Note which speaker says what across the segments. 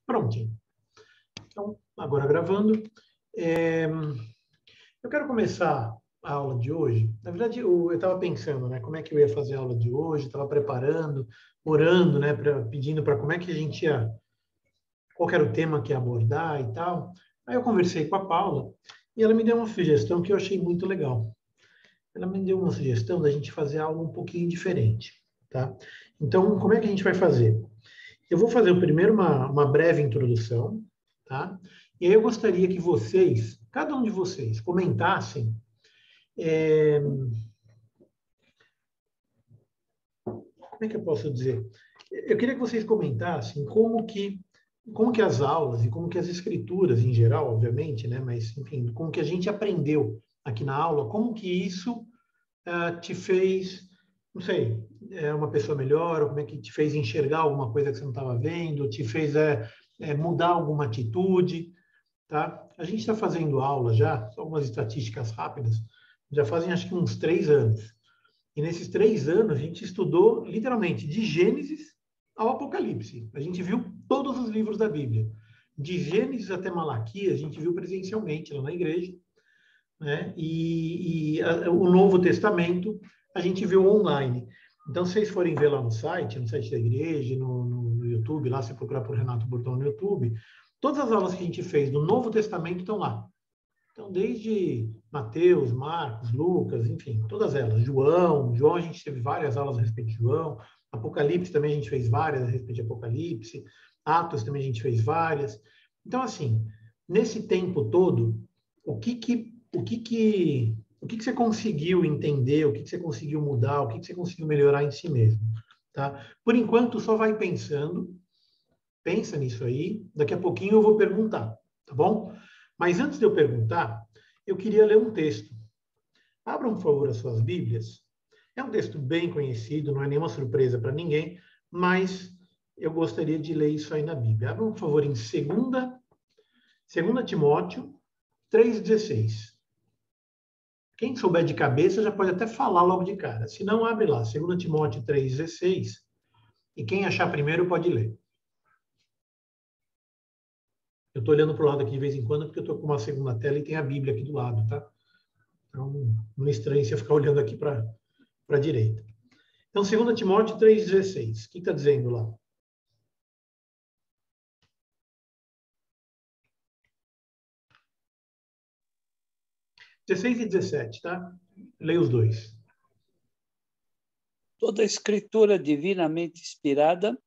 Speaker 1: Prontinho. Então, agora gravando. Eu quero começar a aula de hoje. Na verdade, eu estava pensando, né, como é que eu ia fazer a aula de hoje, estava preparando, orando, né, pedindo para como é que a gente ia, qual era o tema que ia abordar e tal. Aí eu conversei com a Paula e ela me deu uma sugestão que eu achei muito legal. Ela me deu uma sugestão da gente fazer algo um pouquinho diferente, tá? Então, como é que a gente vai fazer? Eu vou fazer primeiro uma breve introdução, tá? E aí eu gostaria que vocês, cada um de vocês, comentassem como é que eu posso dizer? Eu queria que vocês comentassem como que as aulas e como que as escrituras em geral, obviamente, né? Mas, enfim, como que a gente aprendeu aqui na aula, como que isso te fez, não sei, uma pessoa melhor, ou como é que te fez enxergar alguma coisa que você não estava vendo, te fez mudar alguma atitude, tá? A gente está fazendo aula já, só algumas estatísticas rápidas, já fazem acho que uns 3 anos. E nesses 3 anos a gente estudou literalmente de Gênesis ao Apocalipse. A gente viu todos os livros da Bíblia. De Gênesis até Malaquias, a gente viu presencialmente lá na igreja, né? O Novo Testamento a gente viu online. Então, se vocês forem ver lá no site da igreja, no YouTube, lá, se procurar por Renato Burton no YouTube, todas as aulas que a gente fez do Novo Testamento estão lá. Então, desde Mateus, Marcos, Lucas, enfim, todas elas. João a gente teve várias aulas a respeito de João. Apocalipse também a gente fez várias a respeito de Apocalipse. Atos também a gente fez várias. Então, assim, nesse tempo todo, o que você conseguiu entender, o que você conseguiu mudar, o que você conseguiu melhorar em si mesmo, tá? Por enquanto, só vai pensando, pensa nisso aí, daqui a pouquinho eu vou perguntar, tá bom? Mas antes de eu perguntar, eu queria ler um texto. Abram, por favor, as suas Bíblias. É um texto bem conhecido, não é nenhuma surpresa para ninguém, mas eu gostaria de ler isso aí na Bíblia. Abram, por favor, em 2 Timóteo 3,16. Quem souber de cabeça já pode até falar logo de cara. Se não, abre lá, 2 Timóteo 3,16. E quem achar primeiro pode ler. Eu estou olhando para o lado aqui de vez em quando, porque eu estou com uma segunda tela e tem a Bíblia aqui do lado, tá? Então, não estranhe se eu ficar olhando aqui para a direita. Então, 2 Timóteo 3,16. O que está dizendo lá? (16 e 17, tá? Leia os dois.
Speaker 2: Toda a escritura divinamente inspirada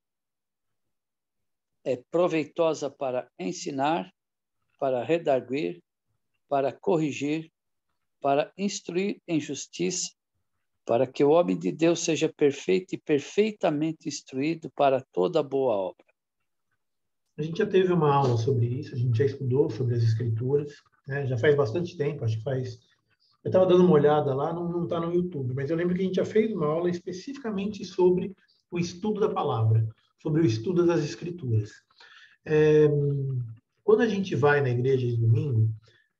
Speaker 2: é proveitosa para ensinar, para redarguir, para corrigir, para instruir em justiça, para que o homem de Deus seja perfeito e perfeitamente instruído para toda boa obra.
Speaker 1: A gente já teve uma aula sobre isso, a gente já estudou sobre as escrituras, né? Já faz bastante tempo, acho que faz... Eu estava dando uma olhada lá, não está no YouTube, mas eu lembro que a gente já fez uma aula especificamente sobre o estudo da palavra, sobre o estudo das escrituras. Quando a gente vai na igreja de domingo,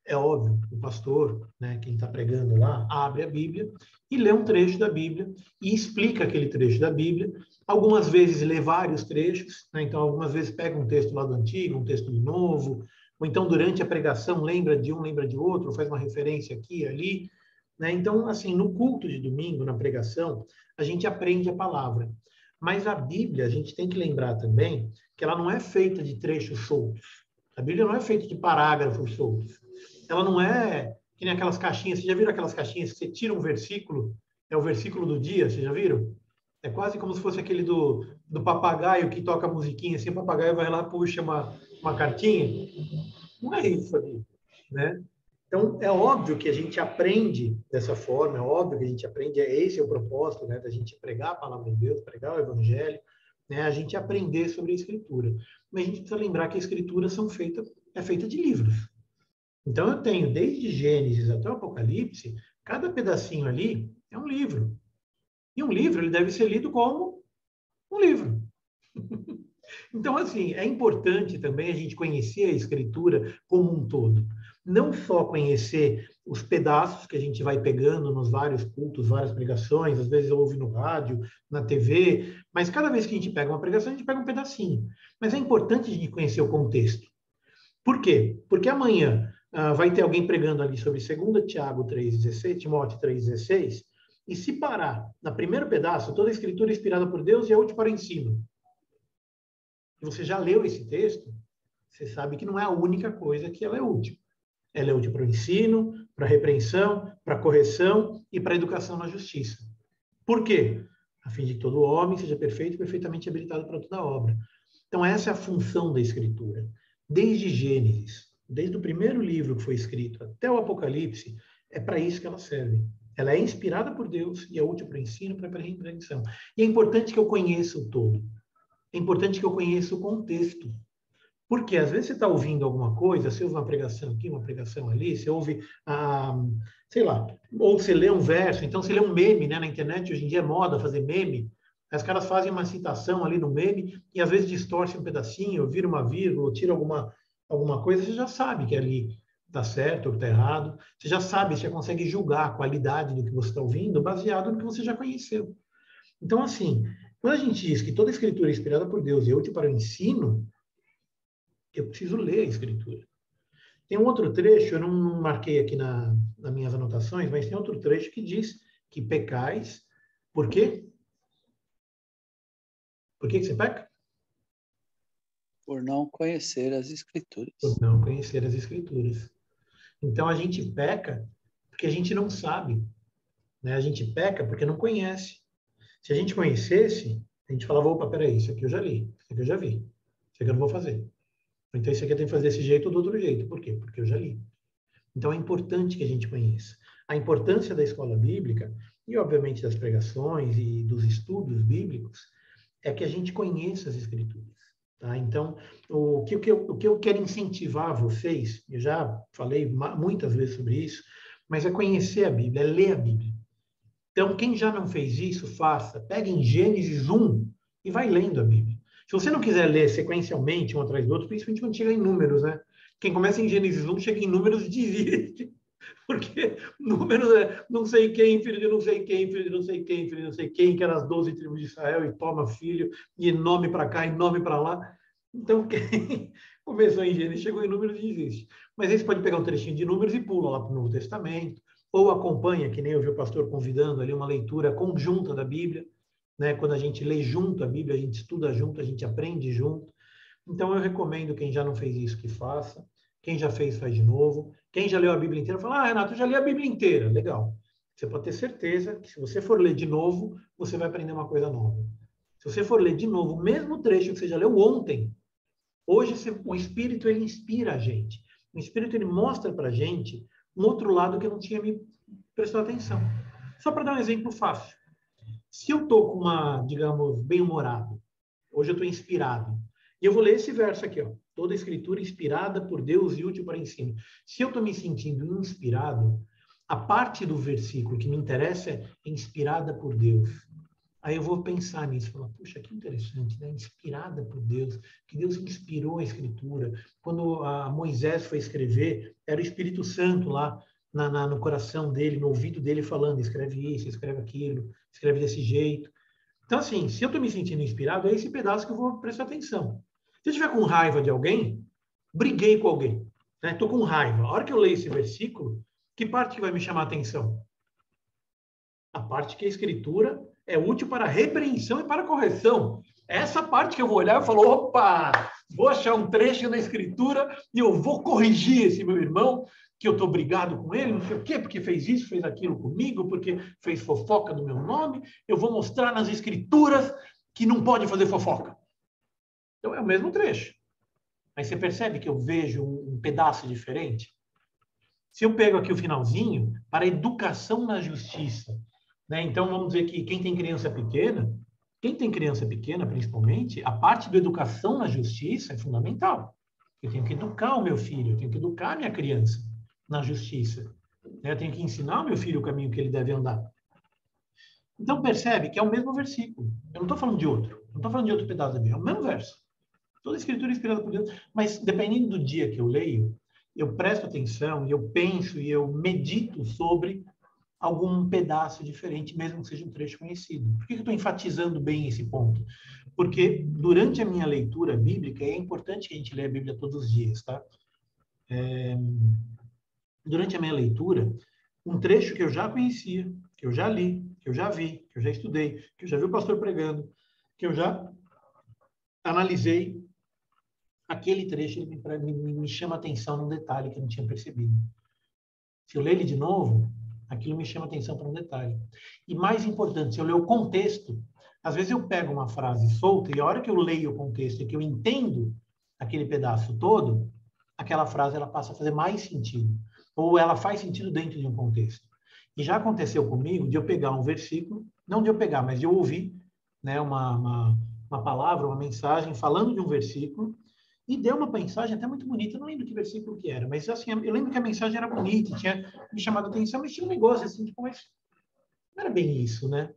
Speaker 1: é óbvio, o pastor, né, quem está pregando lá, abre a Bíblia e lê um trecho da Bíblia e explica aquele trecho da Bíblia. Algumas vezes lê vários trechos, né? Então algumas vezes pega um texto lá do Antigo, um texto do Novo, ou então durante a pregação lembra de um, lembra de outro, faz uma referência aqui e ali, né? Então, assim, no culto de domingo, na pregação, a gente aprende a palavra. Mas a Bíblia, a gente tem que lembrar também que ela não é feita de trechos soltos. A Bíblia não é feita de parágrafos soltos. Ela não é que nem aquelas caixinhas. Vocês já viram aquelas caixinhas que você tira um versículo, é o versículo do dia, vocês já viram? É quase como se fosse aquele do papagaio que toca a musiquinha, assim, o papagaio vai lá, puxa uma cartinha. Não é isso ali, né? Então, é óbvio que a gente aprende dessa forma, é óbvio que a gente aprende, esse é o propósito, né, da gente pregar a palavra de Deus, pregar o evangelho, né, a gente aprender sobre a Escritura. Mas a gente precisa lembrar que a Escritura é feita de livros. Então, eu tenho, desde Gênesis até o Apocalipse, cada pedacinho ali é um livro. E um livro, ele deve ser lido como um livro. Então, assim, é importante também a gente conhecer a Escritura como um todo. Não só conhecer os pedaços que a gente vai pegando nos vários cultos, várias pregações, às vezes ouve no rádio, na TV, mas cada vez que a gente pega uma pregação, a gente pega um pedacinho. Mas é importante a gente conhecer o contexto. Por quê? Porque amanhã vai ter alguém pregando ali sobre 2 Tiago 3,16, Timóteo 3,16, e se parar no primeiro pedaço, toda a escritura é inspirada por Deus e é útil para o ensino. E você já leu esse texto, você sabe que não é a única coisa que ela é útil. Ela é útil para o ensino, para a repreensão, para a correção e para a educação na justiça. Por quê? A fim de que todo homem seja perfeito e perfeitamente habilitado para toda obra. Então, essa é a função da Escritura. Desde Gênesis, desde o primeiro livro que foi escrito até o Apocalipse, é para isso que ela serve. Ela é inspirada por Deus e é útil para o ensino, para a repreensão. E é importante que eu conheça o todo. É importante que eu conheça o contexto. Porque às vezes você está ouvindo alguma coisa, você ouve uma pregação aqui, uma pregação ali, você ouve, sei lá, ou você lê um verso, então você lê um meme, né? Na internet hoje em dia é moda fazer meme, os caras fazem uma citação ali no meme e às vezes distorce um pedacinho, vira uma vírgula, ou tira alguma coisa, você já sabe que ali está certo ou está errado, você já sabe, você já consegue julgar a qualidade do que você está ouvindo baseado no que você já conheceu. Então, assim, quando a gente diz que toda a escritura é inspirada por Deus e é útil para o ensino, eu preciso ler a Escritura. Tem um outro trecho, eu não marquei aqui nas minhas anotações, mas tem outro trecho que diz que pecais. Por quê? Por que você peca?
Speaker 2: Por não conhecer as Escrituras.
Speaker 1: Por não conhecer as Escrituras. Então, a gente peca porque a gente não sabe. Né? A gente peca porque não conhece. Se a gente conhecesse, a gente falava, opa, peraí, isso aqui eu já li, isso aqui eu já vi, isso aqui eu não vou fazer. Então, isso aqui eu tenho que fazer desse jeito ou do outro jeito. Por quê? Porque eu já li. Então, é importante que a gente conheça. A importância da escola bíblica, e obviamente das pregações e dos estudos bíblicos, é que a gente conheça as Escrituras. Tá? Então, o que eu quero incentivar vocês, eu já falei muitas vezes sobre isso, mas é conhecer a Bíblia, é ler a Bíblia. Então, quem já não fez isso, faça. Pega em Gênesis 1 e vai lendo a Bíblia. Se você não quiser ler sequencialmente, um atrás do outro, principalmente quando chega em números, né? Quem começa em Gênesis 1, chega em números, desiste. Porque números é não sei quem, filho de não sei quem, filho de não sei quem, filho de não sei quem, que eram as 12 tribos de Israel, e toma filho, e nome para cá, e nome para lá. Então, quem começou em Gênesis, chegou em números, desiste. Mas aí você pode pegar um trechinho de números e pula lá para o Novo Testamento, ou acompanha, que nem eu vi o pastor convidando ali, uma leitura conjunta da Bíblia. Né? Quando a gente lê junto a Bíblia, a gente estuda junto, a gente aprende junto. Então, eu recomendo quem já não fez isso que faça. Quem já fez, faz de novo. Quem já leu a Bíblia inteira, fala, Renato, eu já li a Bíblia inteira. Legal. Você pode ter certeza que se você for ler de novo, você vai aprender uma coisa nova. Se você for ler de novo o mesmo trecho que você já leu ontem, hoje o Espírito, ele inspira a gente. O Espírito, ele mostra para a gente um outro lado que eu não tinha me prestado atenção. Só para dar um exemplo fácil. Se eu estou com digamos, bem-humorado, hoje eu estou inspirado, e eu vou ler esse verso aqui, ó, toda a escritura inspirada por Deus e útil para ensino. Se eu estou me sentindo inspirado, a parte do versículo que me interessa é inspirada por Deus. Aí eu vou pensar nisso, falar, puxa, que interessante, né? Inspirada por Deus, que Deus inspirou a escritura. Quando Moisés foi escrever, era o Espírito Santo lá no coração dele, no ouvido dele falando, escreve isso, escreve aquilo, escreve desse jeito. Então, assim, se eu estou me sentindo inspirado, é esse pedaço que eu vou prestar atenção. Se eu estiver com raiva de alguém, briguei com alguém, né? Estou com raiva. A hora que eu leio esse versículo, que parte que vai me chamar a atenção? A parte que a escritura é útil para repreensão e para correção. Essa parte que eu vou olhar e falo, opa, vou achar um trecho na escritura e eu vou corrigir esse meu irmão, que eu estou brigado com ele, não sei o quê, porque fez isso, fez aquilo comigo, porque fez fofoca do meu nome. Eu vou mostrar nas escrituras que não pode fazer fofoca. Então, é o mesmo trecho. Mas você percebe que eu vejo um pedaço diferente? Se eu pego aqui o finalzinho, para educação na justiça, né? Então, vamos dizer que quem tem criança pequena, principalmente, a parte da educação na justiça é fundamental. Eu tenho que educar o meu filho, eu tenho que educar a minha criança na justiça. Eu tenho que ensinar o meu filho o caminho que ele deve andar. Então, percebe que é o mesmo versículo. Eu não estou falando de outro. Não estou falando de outro pedaço da Bíblia. É o mesmo verso. Toda a escritura é inspirada por Deus. Mas, dependendo do dia que eu leio, eu presto atenção, e eu penso e eu medito sobre algum pedaço diferente, mesmo que seja um trecho conhecido. Por que eu estou enfatizando bem esse ponto? Porque durante a minha leitura bíblica, é importante que a gente leia a Bíblia todos os dias, tá? Durante a minha leitura, um trecho que eu já conhecia, que eu já li, que eu já vi, que eu já estudei, que eu já vi o pastor pregando, que eu já analisei, aquele trecho ele me chama a atenção num detalhe que eu não tinha percebido. Se eu ler ele de novo, aquilo me chama a atenção para um detalhe. E mais importante, se eu ler o contexto, às vezes eu pego uma frase solta e a hora que eu leio o contexto e que eu entendo aquele pedaço todo, aquela frase ela passa a fazer mais sentido. Ou ela faz sentido dentro de um contexto. E já aconteceu comigo de eu pegar um versículo, não de eu pegar, mas de eu ouvir, né, uma palavra, uma mensagem falando de um versículo, e deu uma mensagem até muito bonita. Eu não lembro que versículo que era, mas assim, eu lembro que a mensagem era bonita, tinha me chamado a atenção, mas tinha um negócio assim, tipo, mas não era bem isso, né?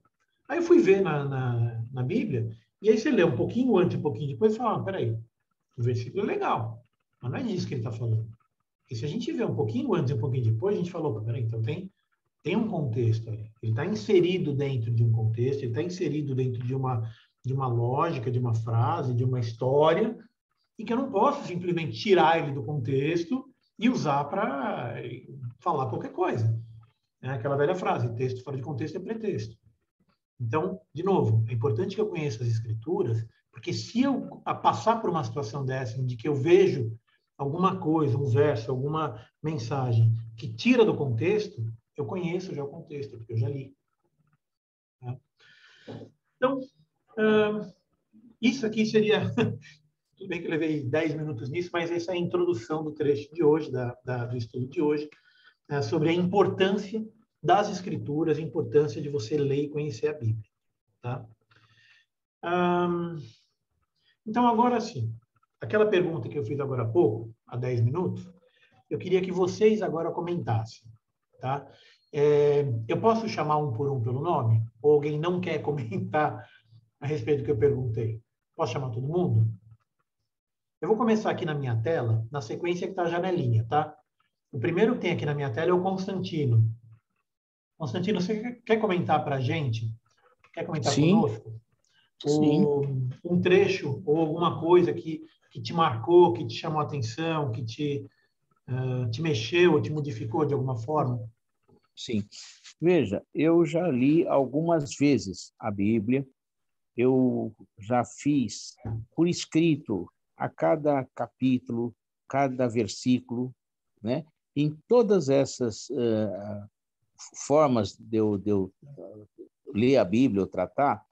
Speaker 1: Aí eu fui ver na Bíblia, e aí você lê um pouquinho antes, um pouquinho depois, e fala, peraí, o versículo é legal, mas não é disso que ele está falando. Porque se a gente vê um pouquinho antes e um pouquinho depois, a gente falou, peraí, então tem um contexto aí. Ele está inserido dentro de um contexto, ele está inserido dentro de uma lógica, de uma frase, de uma história, e que eu não posso simplesmente tirar ele do contexto e usar para falar qualquer coisa. É aquela velha frase, texto fora de contexto é pretexto. Então, de novo, é importante que eu conheça as escrituras, porque se eu passar por uma situação dessa, de que eu vejo alguma coisa, um verso, alguma mensagem que tira do contexto, eu conheço já o contexto, porque eu já li. Tá? Então, isso aqui seria... Tudo bem que eu levei 10 minutos nisso, mas essa é a introdução do trecho de hoje, do estudo de hoje, sobre a importância das escrituras, a importância de você ler e conhecer a Bíblia. Tá? Então, agora sim, aquela pergunta que eu fiz agora há pouco, há 10 minutos, eu queria que vocês agora comentassem. Tá? Eu posso chamar um por um pelo nome? Ou alguém não quer comentar a respeito do que eu perguntei? Posso chamar todo mundo? Eu vou começar aqui na minha tela, na sequência que está a janelinha, tá? O primeiro que tem aqui na minha tela é o Constantino. Constantino, você quer comentar para a gente? Quer comentar
Speaker 2: Sim,
Speaker 1: conosco?
Speaker 2: sim.
Speaker 1: Um trecho ou alguma coisa que te marcou, que te chamou a atenção, que te mexeu, te modificou de alguma forma?
Speaker 2: Sim. Veja, eu já li algumas vezes a Bíblia, eu já fiz por escrito a cada capítulo, cada versículo, né? Em todas essas formas de eu ler a Bíblia ou tratar,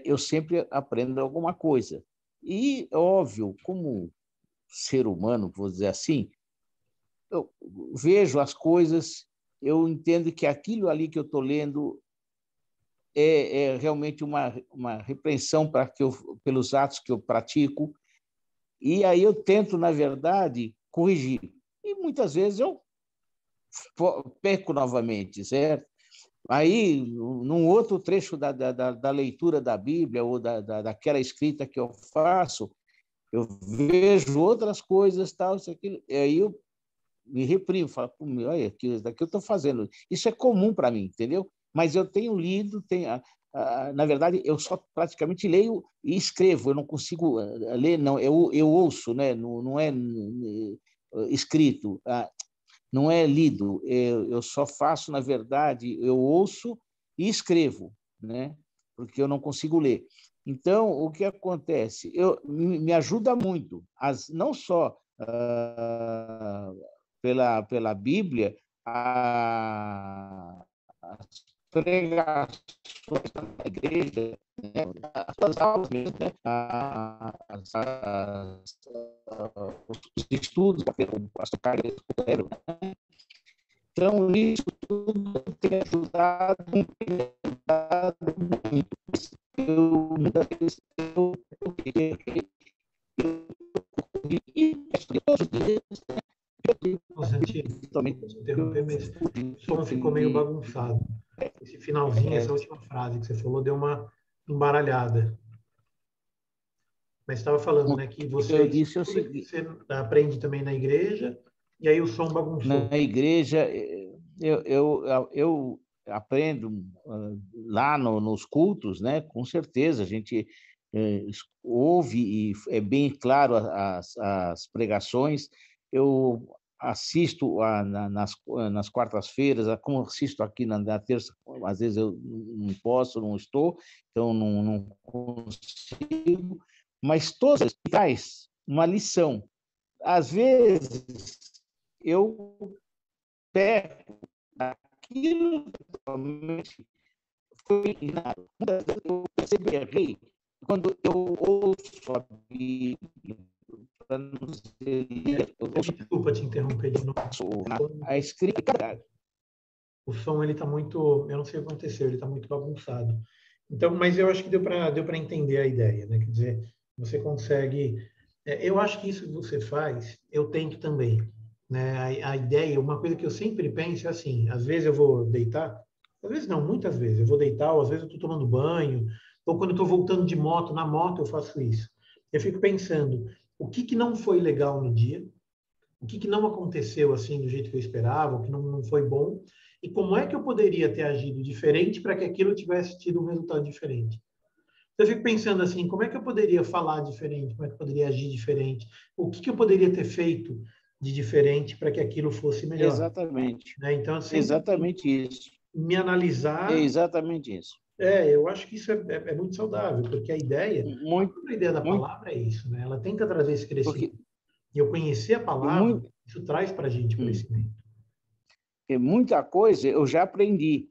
Speaker 2: eu sempre aprendo alguma coisa. E, óbvio, como ser humano, vou dizer assim, eu vejo as coisas, eu entendo que aquilo ali que eu estou lendo é realmente uma repreensão pelos atos que eu pratico, e aí eu tento, na verdade, corrigir. E muitas vezes eu peco novamente, certo? Aí, num outro trecho da leitura da Bíblia ou daquela escrita que eu faço, eu vejo outras coisas, tal, isso, aquilo, e aí eu me reprimo, falo, olha, aquilo daqui eu estou fazendo. Isso é comum para mim, entendeu? Mas eu tenho lido, na verdade, eu só praticamente leio e escrevo, eu não consigo ler, não, eu ouço, né? Não é escrito, não é lido, eu só faço, na verdade, eu ouço e escrevo, né? Porque eu não consigo ler. Então, o que acontece? Me ajuda muito, não só pela Bíblia, as pregações da igreja, né? As suas aulas mesmo, né? Os estudos pelo pastor Carlos Coelho, né? Então, isso tudo tem ajudado muito. Muitas vezes
Speaker 1: Constantino, desculpa te interromper, mas o som ficou meio bagunçado. Esse finalzinho, essa última frase que você falou, deu uma embaralhada. Mas estava falando, né, que
Speaker 3: Eu disse o seguinte:
Speaker 1: você aprende também na igreja, e aí o som bagunçou.
Speaker 3: na igreja, eu aprendo lá nos cultos, né? Com certeza, a gente ouve e é bem claro as pregações. Eu assisto nas quartas-feiras, como assisto aqui na terça, às vezes eu não posso, não estou, então não consigo, mas todas traz uma lição. Às vezes, eu peco aquilo que realmente foi ensinado. Muitas vezes eu percebo errei quando eu ouço a Bíblia, para não dizer,
Speaker 1: Desculpa te interromper de novo.
Speaker 3: a escrita.
Speaker 1: O som, ele está muito, eu não sei o que aconteceu, ele está muito bagunçado. Então, mas eu acho que deu para entender a ideia, né? Quer dizer, você consegue, eu acho que isso que você faz, eu tento também, né? A ideia, uma coisa que eu sempre penso é assim, às vezes eu vou deitar, às vezes não, muitas vezes eu vou deitar, ou às vezes eu estou tomando banho, ou quando eu estou voltando de moto, na moto eu faço isso. Eu fico pensando, o que que não foi legal no dia? O que que não aconteceu assim do jeito que eu esperava, o que não foi bom, e como é que eu poderia ter agido diferente para que aquilo tivesse tido um resultado diferente. Eu fico pensando assim, como é que eu poderia falar diferente, como é que eu poderia agir diferente, o que que eu poderia ter feito de diferente para que aquilo fosse melhor.
Speaker 3: Exatamente.
Speaker 1: Né? Então, eu sempre
Speaker 3: Exatamente isso.
Speaker 1: me analisar.
Speaker 3: É exatamente isso.
Speaker 1: Eu acho que isso é muito saudável, porque a ideia, a ideia da palavra é isso, né? Ela tenta trazer esse crescimento. E eu conhecer a palavra, isso traz para a gente crescimento.
Speaker 3: Porque muita coisa eu já aprendi.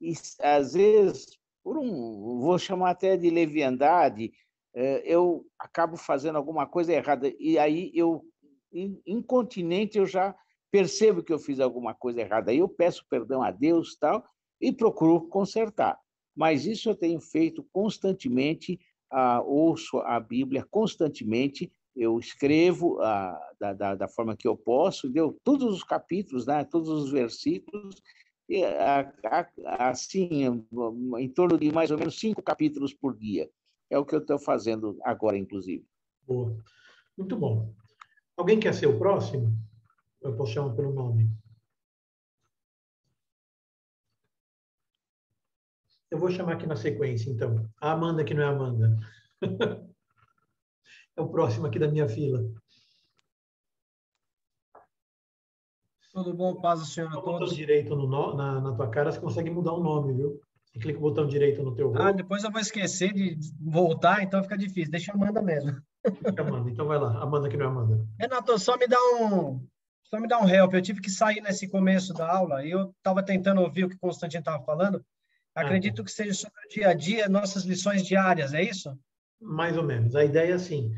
Speaker 3: E, às vezes, vou chamar até de leviandade, eu acabo fazendo alguma coisa errada. E aí, incontinente, eu já percebo que eu fiz alguma coisa errada. Aí eu peço perdão a Deus tal, e procuro consertar. Mas isso eu tenho feito constantemente, ouço a Bíblia constantemente, eu escrevo da forma que eu posso, todos os capítulos, né, todos os versículos, e, assim, em torno de mais ou menos 5 capítulos por dia. É o que eu estou fazendo agora, inclusive.
Speaker 1: Boa. Muito bom. Alguém quer ser o próximo? Eu posso chamar pelo nome. Eu vou chamar aqui na sequência, então. A Amanda, que não é a Amanda. É o próximo aqui da minha fila.
Speaker 4: Tudo bom, paz do Senhor a todos.
Speaker 1: Botão direito na tua cara, você consegue mudar o nome, viu? Você clica o botão direito no teu rosto.
Speaker 4: Depois eu vou esquecer de voltar, então fica difícil. Deixa a Amanda mesmo.
Speaker 1: Amanda, então vai lá. Amanda, que não é Amanda.
Speaker 4: Renato, só me dá um help. Eu tive que sair nesse começo da aula e eu estava tentando ouvir o que o Constantino estava falando. Acredito que seja sobre o dia a dia, nossas lições diárias, é isso?
Speaker 1: Mais ou menos. A ideia é assim,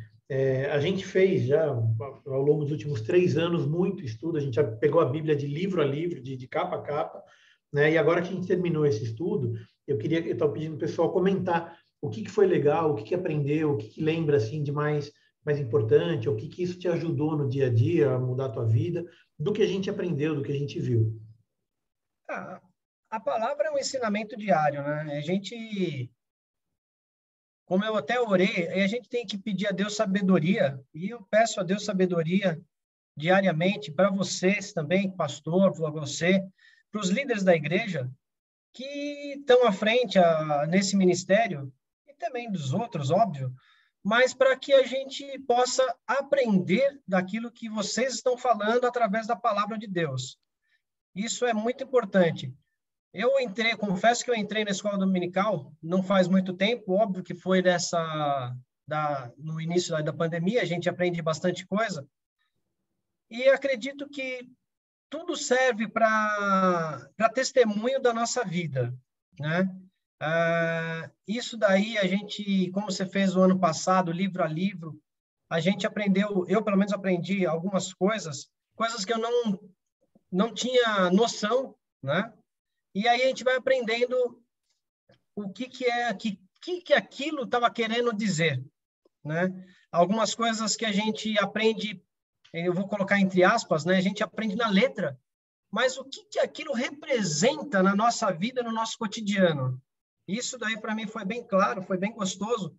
Speaker 1: a gente fez já, ao longo dos últimos 3 anos, muito estudo, a gente já pegou a Bíblia de livro a livro, de capa a capa, né? E agora que a gente terminou esse estudo, eu estava pedindo para o pessoal comentar o que foi legal, o que aprendeu, o que lembra assim, de mais importante, o que isso te ajudou no dia a dia a mudar a tua vida, do que a gente aprendeu, do que a gente viu.
Speaker 4: A palavra é um ensinamento diário, né? A gente, como eu até orei, a gente tem que pedir a Deus sabedoria, e eu peço a Deus sabedoria diariamente para vocês também, pastor, para você, para os líderes da igreja que estão à frente nesse ministério, e também dos outros, óbvio, mas para que a gente possa aprender daquilo que vocês estão falando através da palavra de Deus. Isso é muito importante. Confesso que eu entrei na escola dominical não faz muito tempo, óbvio que foi no início da pandemia, a gente aprende bastante coisa, e acredito que tudo serve para testemunho da nossa vida, né? Isso daí a gente, como você fez o ano passado, livro a livro, a gente aprendeu, eu pelo menos aprendi algumas coisas que eu não tinha noção, né? E aí a gente vai aprendendo o que aquilo estava querendo dizer, né? Algumas coisas que a gente aprende, eu vou colocar entre aspas, né? A gente aprende na letra, mas o que aquilo representa na nossa vida, no nosso cotidiano? Isso daí para mim foi bem claro, foi bem gostoso,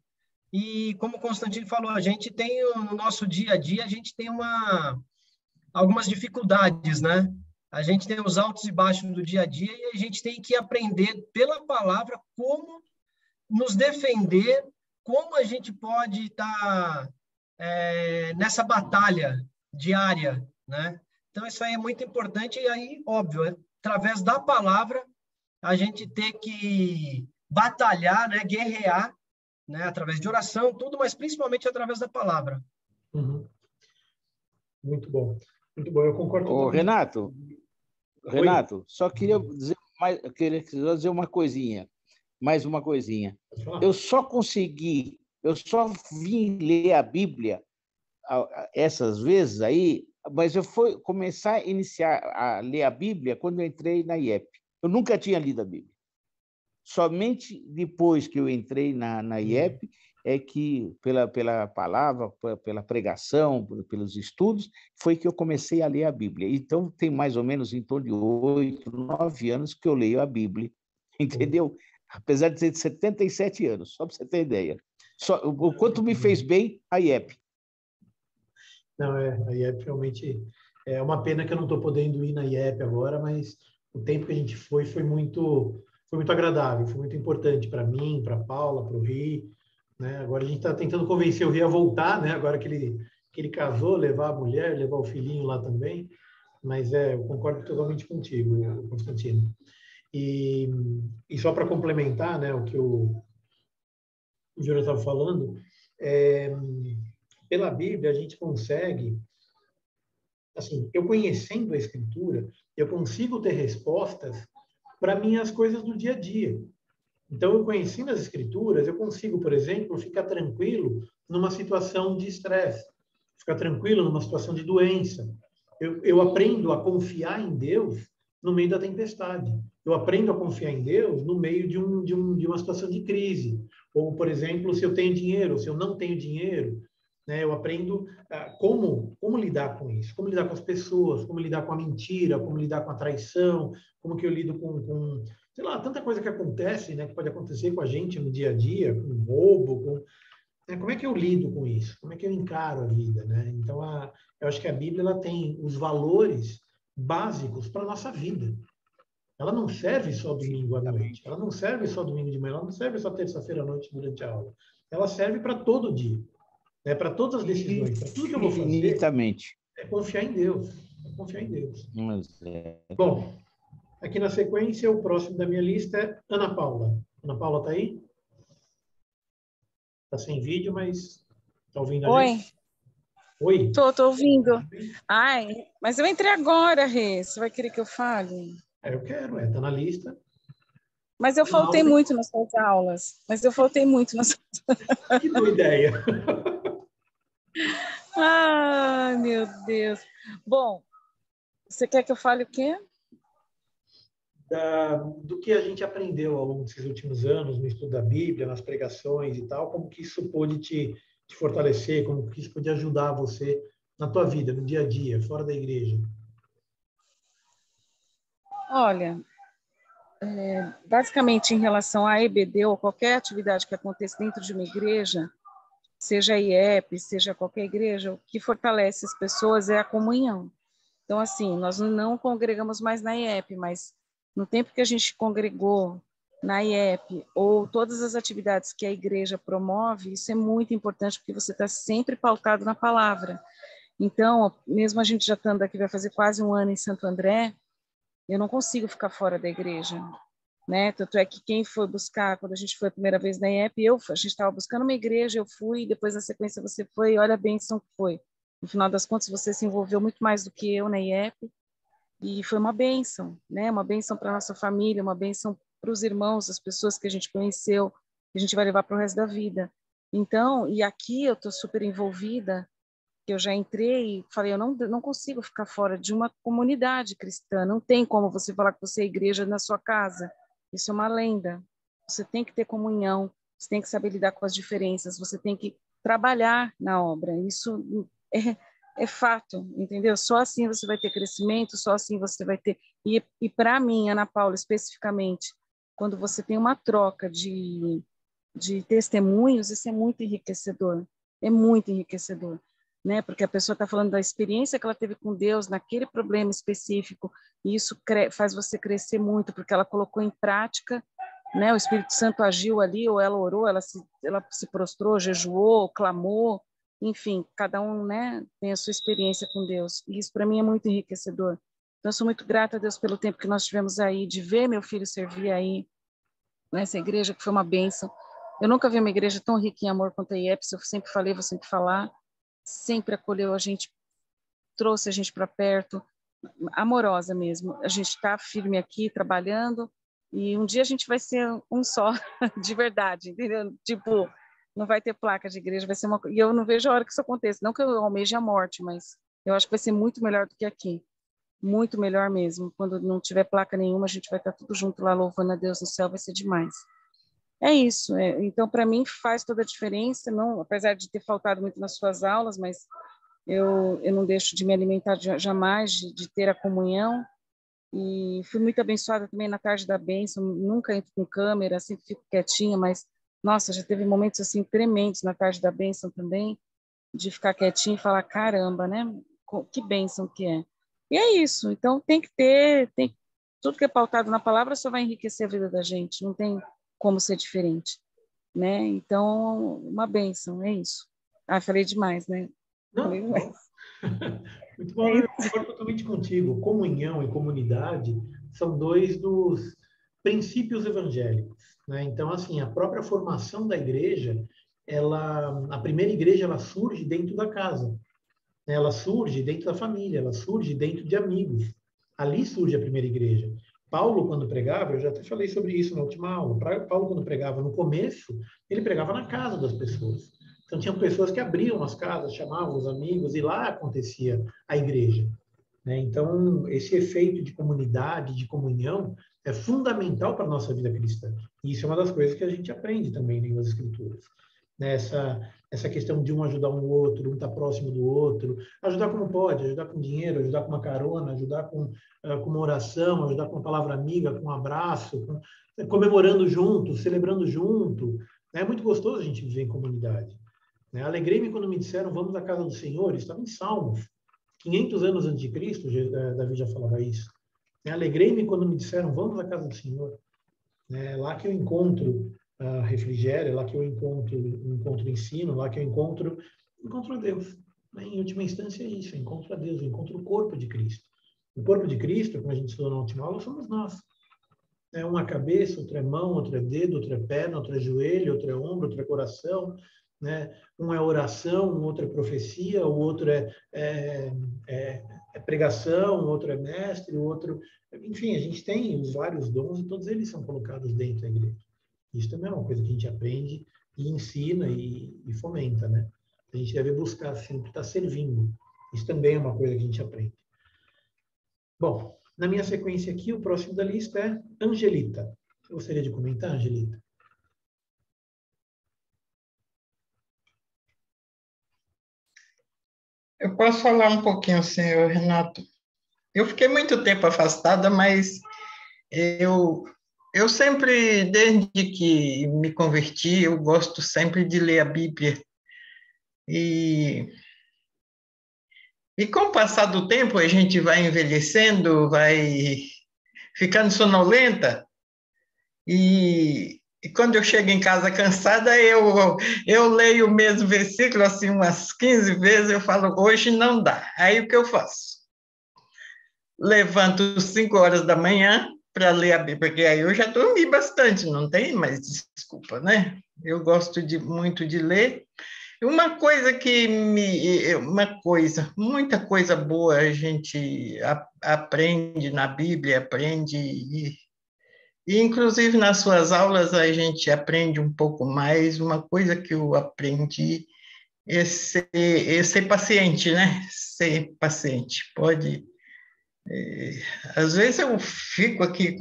Speaker 4: E como o Constantino falou, a gente tem no nosso dia a dia, a gente tem algumas dificuldades, né? A gente tem os altos e baixos do dia a dia e a gente tem que aprender pela palavra como nos defender, como a gente pode estar nessa batalha diária, né? Então, isso aí é muito importante e aí, óbvio, através da palavra, a gente ter que batalhar, né? Guerrear, né? Através de oração, tudo, mas principalmente através da palavra.
Speaker 1: Uhum. Muito bom. Muito bom, eu concordo
Speaker 3: Ô,
Speaker 1: totalmente.
Speaker 3: Renato, só queria dizer uma coisinha, mais uma coisinha. Eu só vim ler a Bíblia essas vezes aí, mas eu fui começar a iniciar a ler a Bíblia quando eu entrei na IEP. Eu nunca tinha lido a Bíblia. Somente depois que eu entrei na IEP é que, pela palavra, pela pregação, pelos estudos, foi que eu comecei a ler a Bíblia. Então, tem mais ou menos em torno de 8, 9 anos que eu leio a Bíblia, entendeu? Apesar de ter 77 anos, só para você ter ideia. O quanto me fez bem a IEP.
Speaker 1: Não, a IEP realmente é uma pena que eu não estou podendo ir na IEP agora, mas o tempo que a gente foi muito agradável, foi muito importante para mim, para a Paula, para o Ri, né? Agora a gente está tentando convencer o Ri a voltar, né? Agora que ele casou, levar a mulher, levar o filhinho lá também, mas eu concordo totalmente contigo, Constantino. E só para complementar, né, o que o Júnior estava falando, pela Bíblia a gente consegue, assim, eu conhecendo a Escritura, eu consigo ter respostas para minhas coisas do dia a dia. Então, eu conhecendo as Escrituras, eu consigo, por exemplo, ficar tranquilo numa situação de estresse, ficar tranquilo numa situação de doença. Eu aprendo a confiar em Deus no meio da tempestade. Eu aprendo a confiar em Deus no meio de uma situação de crise. Ou, por exemplo, se eu tenho dinheiro, se eu não tenho dinheiro, né? Eu aprendo como lidar com isso, como lidar com as pessoas, como lidar com a mentira, como lidar com a traição, como que eu lido com sei lá, tanta coisa que acontece, né, que pode acontecer com a gente no dia a dia, com roubo, né, como é que eu lido com isso? Como é que eu encaro a vida, né? Então, eu acho que a Bíblia ela tem os valores básicos para a nossa vida. Ela não serve só domingo à noite, ela não serve só domingo de manhã, ela não serve só terça-feira à noite durante a aula. Ela serve para todo dia, né? Para todas as decisões, para tudo que eu vou fazer.
Speaker 3: Infinitamente.
Speaker 1: É confiar em Deus. É confiar em Deus.
Speaker 3: É.
Speaker 1: Bom, aqui na sequência, o próximo da minha lista é Ana Paula. Ana Paula está aí? Está sem vídeo, mas está ouvindo a gente? Oi?
Speaker 5: Tô ouvindo. Ai, mas eu entrei agora, Rê. Você vai querer que eu fale?
Speaker 1: Eu quero, está na lista.
Speaker 5: Mas eu faltei muito nas suas aulas.
Speaker 1: Que boa ideia.
Speaker 5: Ai, meu Deus. Bom, você quer que eu fale o quê?
Speaker 1: Do que a gente aprendeu ao longo desses últimos anos, no estudo da Bíblia, nas pregações e tal, como que isso pôde te fortalecer, como que isso pode ajudar você na tua vida, no dia a dia, fora da igreja?
Speaker 5: Olha, basicamente em relação à EBD ou qualquer atividade que aconteça dentro de uma igreja, seja a IEP, seja qualquer igreja, o que fortalece as pessoas é a comunhão. Então, assim, nós não congregamos mais na IEP, mas no tempo que a gente congregou na IEP ou todas as atividades que a igreja promove, isso é muito importante porque você está sempre pautado na palavra. Então, mesmo a gente já estando aqui, vai fazer quase um ano em Santo André, eu não consigo ficar fora da igreja, né? Tanto é que quem foi buscar, quando a gente foi a primeira vez na IEP, a gente estava buscando uma igreja, eu fui, depois na sequência você foi, e olha a bênção que foi. No final das contas, você se envolveu muito mais do que eu na IEP, e foi uma bênção, né? Uma bênção para a nossa família, uma bênção para os irmãos, as pessoas que a gente conheceu, que a gente vai levar para o resto da vida. Então, e aqui eu estou super envolvida, que eu já entrei e falei, eu não consigo ficar fora de uma comunidade cristã, não tem como você falar que você é igreja na sua casa, isso é uma lenda. Você tem que ter comunhão, você tem que saber lidar com as diferenças, você tem que trabalhar na obra, isso é fato, entendeu? Só assim você vai ter crescimento, só assim você vai ter... E para mim, Ana Paula, especificamente, quando você tem uma troca de de testemunhos, isso é muito enriquecedor. É muito enriquecedor, né? Porque a pessoa está falando da experiência que ela teve com Deus naquele problema específico, e isso faz você crescer muito, porque ela colocou em prática, né? O Espírito Santo agiu ali, ou ela orou, ela se prostrou, jejuou, clamou, enfim, cada um, né, tem a sua experiência com Deus. E isso para mim é muito enriquecedor. Então, eu sou muito grata a Deus pelo tempo que nós tivemos aí, de ver meu filho servir aí nessa igreja, que foi uma bênção. Eu nunca vi uma igreja tão rica em amor quanto a IEPS, eu sempre falei, vou sempre falar, sempre acolheu a gente, trouxe a gente para perto, amorosa mesmo. A gente está firme aqui, trabalhando, e um dia a gente vai ser um só, de verdade, entendeu? Tipo, não vai ter placa de igreja, vai ser uma... E eu não vejo a hora que isso aconteça, não que eu almeje a morte, mas eu acho que vai ser muito melhor do que aqui. Muito melhor mesmo. Quando não tiver placa nenhuma, a gente vai estar tudo junto lá, louvando a Deus no céu, vai ser demais. É isso. Então, para mim, faz toda a diferença, não, apesar de ter faltado muito nas suas aulas, mas eu não deixo de me alimentar jamais, de ter a comunhão. E fui muito abençoada também na tarde da bênção, nunca entro com câmera, sempre fico quietinha, mas, nossa, já teve momentos assim tremendos na tarde da bênção também, de ficar quietinha e falar, caramba, né? Que bênção que é. E é isso. Então, tem que ter, tudo que é pautado na palavra só vai enriquecer a vida da gente, não tem como ser diferente, né? Então, uma bênção, é isso. Ah, falei demais, né?
Speaker 1: Não,
Speaker 5: Falei demais.
Speaker 1: muito bom, eu concordo totalmente contigo. Comunhão e comunidade são dois dos princípios evangélicos, né? Então, assim, a própria formação da igreja, a primeira igreja, ela surge dentro da casa, né? Ela surge dentro da família, ela surge dentro de amigos. Ali surge a primeira igreja. Paulo, quando pregava, eu já até falei sobre isso na última aula, Paulo, quando pregava no começo, ele pregava na casa das pessoas. Então, tinham pessoas que abriam as casas, chamavam os amigos, e lá acontecia a igreja, né? Então, esse efeito de comunidade, de comunhão, é fundamental para a nossa vida cristã. E isso é uma das coisas que a gente aprende também nas Escrituras. Né? Essa questão de um ajudar um outro, um estar próximo do outro, ajudar como pode, ajudar com dinheiro, ajudar com uma carona, ajudar com uma oração, ajudar com uma palavra amiga, com um abraço, comemorando junto, celebrando junto. É muito gostoso a gente viver em comunidade. Né? Alegrei-me quando me disseram, vamos à casa do Senhor, estava em Salmos. 500 anos antes de Cristo, Davi já falava isso. Alegrei-me quando me disseram, vamos à casa do Senhor. É lá que eu encontro refrigério, é lá que eu encontro ensino, lá que eu encontro a Deus. Em última instância é isso, eu encontro a Deus, eu encontro o corpo de Cristo. O corpo de Cristo, como a gente estudou na última aula, somos nós. Uma cabeça, outra é mão, outra é dedo, outra é perna, outra é joelho, outra é ombro, outra é coração. Né? Um é oração, o outro é profecia, o outro é pregação, o outro é mestre, o outro... Enfim, a gente tem os vários dons e todos eles são colocados dentro da igreja. Isso também é uma coisa que a gente aprende e ensina e fomenta, né? A gente deve buscar sempre estar servindo. Isso também é uma coisa que a gente aprende. Bom, na minha sequência aqui, o próximo da lista é Angelita. Você gostaria de comentar, Angelita?
Speaker 6: Eu posso falar um pouquinho, senhor Renato? Eu fiquei muito tempo afastada, mas eu sempre, desde que me converti, eu gosto sempre de ler a Bíblia. E com o passar do tempo, a gente vai envelhecendo, vai ficando sonolenta, e quando eu chego em casa cansada, eu leio o mesmo versículo assim umas 15 vezes, eu falo, hoje não dá. Aí o que eu faço? Levanto 5 horas da manhã para ler a Bíblia, porque aí eu já dormi bastante, não tem mais desculpa, né? Eu gosto muito de ler. Uma coisa muita coisa boa a gente aprende na Bíblia, e inclusive nas suas aulas a gente aprende um pouco mais. Uma coisa que eu aprendi é ser paciente, né? Ser paciente. Às vezes eu fico aqui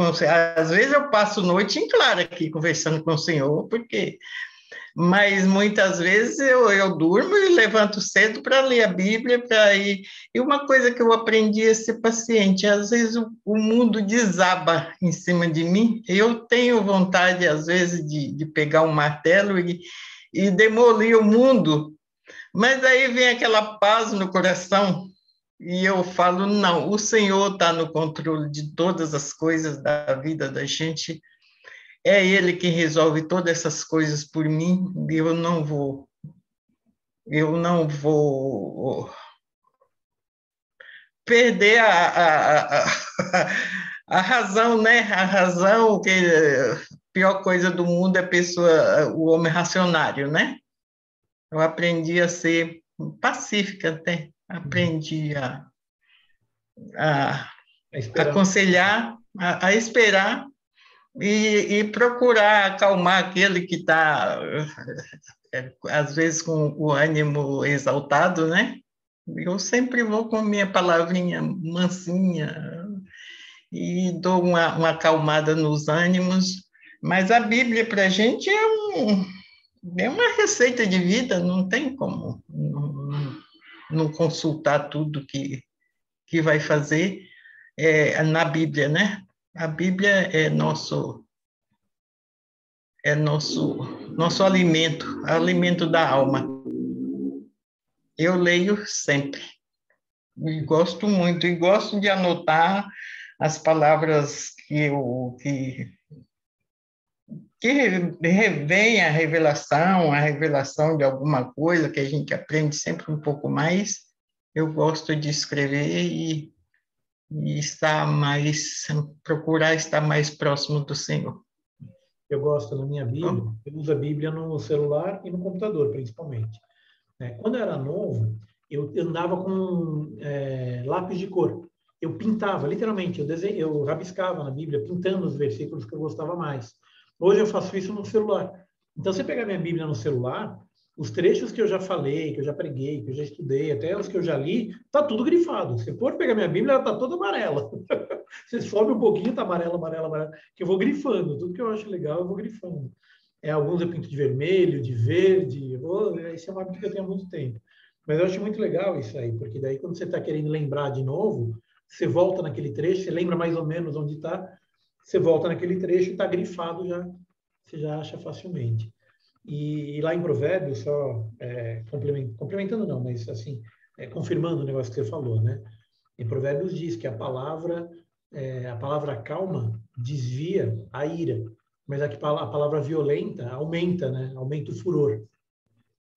Speaker 6: às vezes eu passo noite em claro aqui conversando com o senhor, porque Mas muitas vezes eu durmo e levanto cedo para ler a Bíblia, para ir. E uma coisa que eu aprendi é ser paciente. Às vezes o mundo desaba em cima de mim. Eu tenho vontade, às vezes, de pegar um martelo e demolir o mundo. Mas aí vem aquela paz no coração e eu falo, não, o Senhor está no controle de todas as coisas da vida da gente. É Ele que resolve todas essas coisas por mim. E eu não vou perder a razão, né? A razão, que a pior coisa do mundo é o homem racionário, né? Eu aprendi a ser pacífica até, aprendi a aconselhar, a esperar e procurar acalmar aquele que está, às vezes, com o ânimo exaltado, né? Eu sempre vou com minha palavrinha mansinha e dou uma acalmada nos ânimos, mas a Bíblia para a gente é uma receita de vida, não tem como não consultar tudo que vai fazer na Bíblia, né? A Bíblia é nosso alimento da alma. Eu leio sempre. E gosto muito, e gosto de anotar as palavras que revém a revelação de alguma coisa que a gente aprende sempre um pouco mais. Eu gosto de escrever e procurar estar mais próximo do Senhor.
Speaker 1: Eu gosto na minha Bíblia, eu uso a Bíblia no celular e no computador, principalmente. Quando eu era novo, eu andava com lápis de cor. Eu pintava, literalmente, eu rabiscava na Bíblia, pintando os versículos que eu gostava mais. Hoje eu faço isso no celular. Então, se eu pegar minha Bíblia no celular, os trechos que eu já falei, que eu já preguei, que eu já estudei, até os que eu já li, tá tudo grifado. Se for pegar minha Bíblia, ela tá toda amarela. Você sobe um pouquinho, tá amarela, amarela, amarela, que eu vou grifando. Tudo que eu acho legal, eu vou grifando. Alguns eu pinto de vermelho, de verde. Esse é um hábito que eu tenho há muito tempo. Mas eu acho muito legal isso aí, porque daí quando você está querendo lembrar de novo, você volta naquele trecho, você lembra mais ou menos onde está, você volta naquele trecho e está grifado já, você já acha facilmente. E lá em Provérbios, só complementando não, mas assim, confirmando o negócio que você falou, né? Em Provérbios diz que a palavra calma desvia a ira, mas a palavra violenta aumenta, né? Aumenta o furor.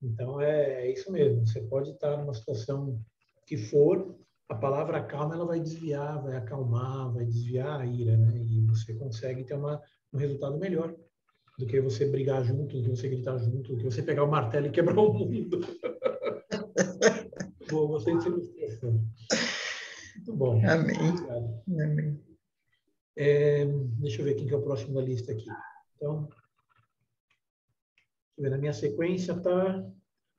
Speaker 1: Então, é isso mesmo. Você pode estar numa situação que for, a palavra calma ela vai desviar, vai acalmar, vai desviar a ira, né? E você consegue ter um resultado melhor do que você brigar junto, do que você gritar junto, do que você pegar o martelo e quebrar o mundo. Bom, gostei de ser ilustração. Muito bom.
Speaker 6: Amém.
Speaker 1: Obrigado.
Speaker 6: Amém.
Speaker 1: Deixa eu ver quem que é o próximo da lista aqui. Então, na minha sequência está...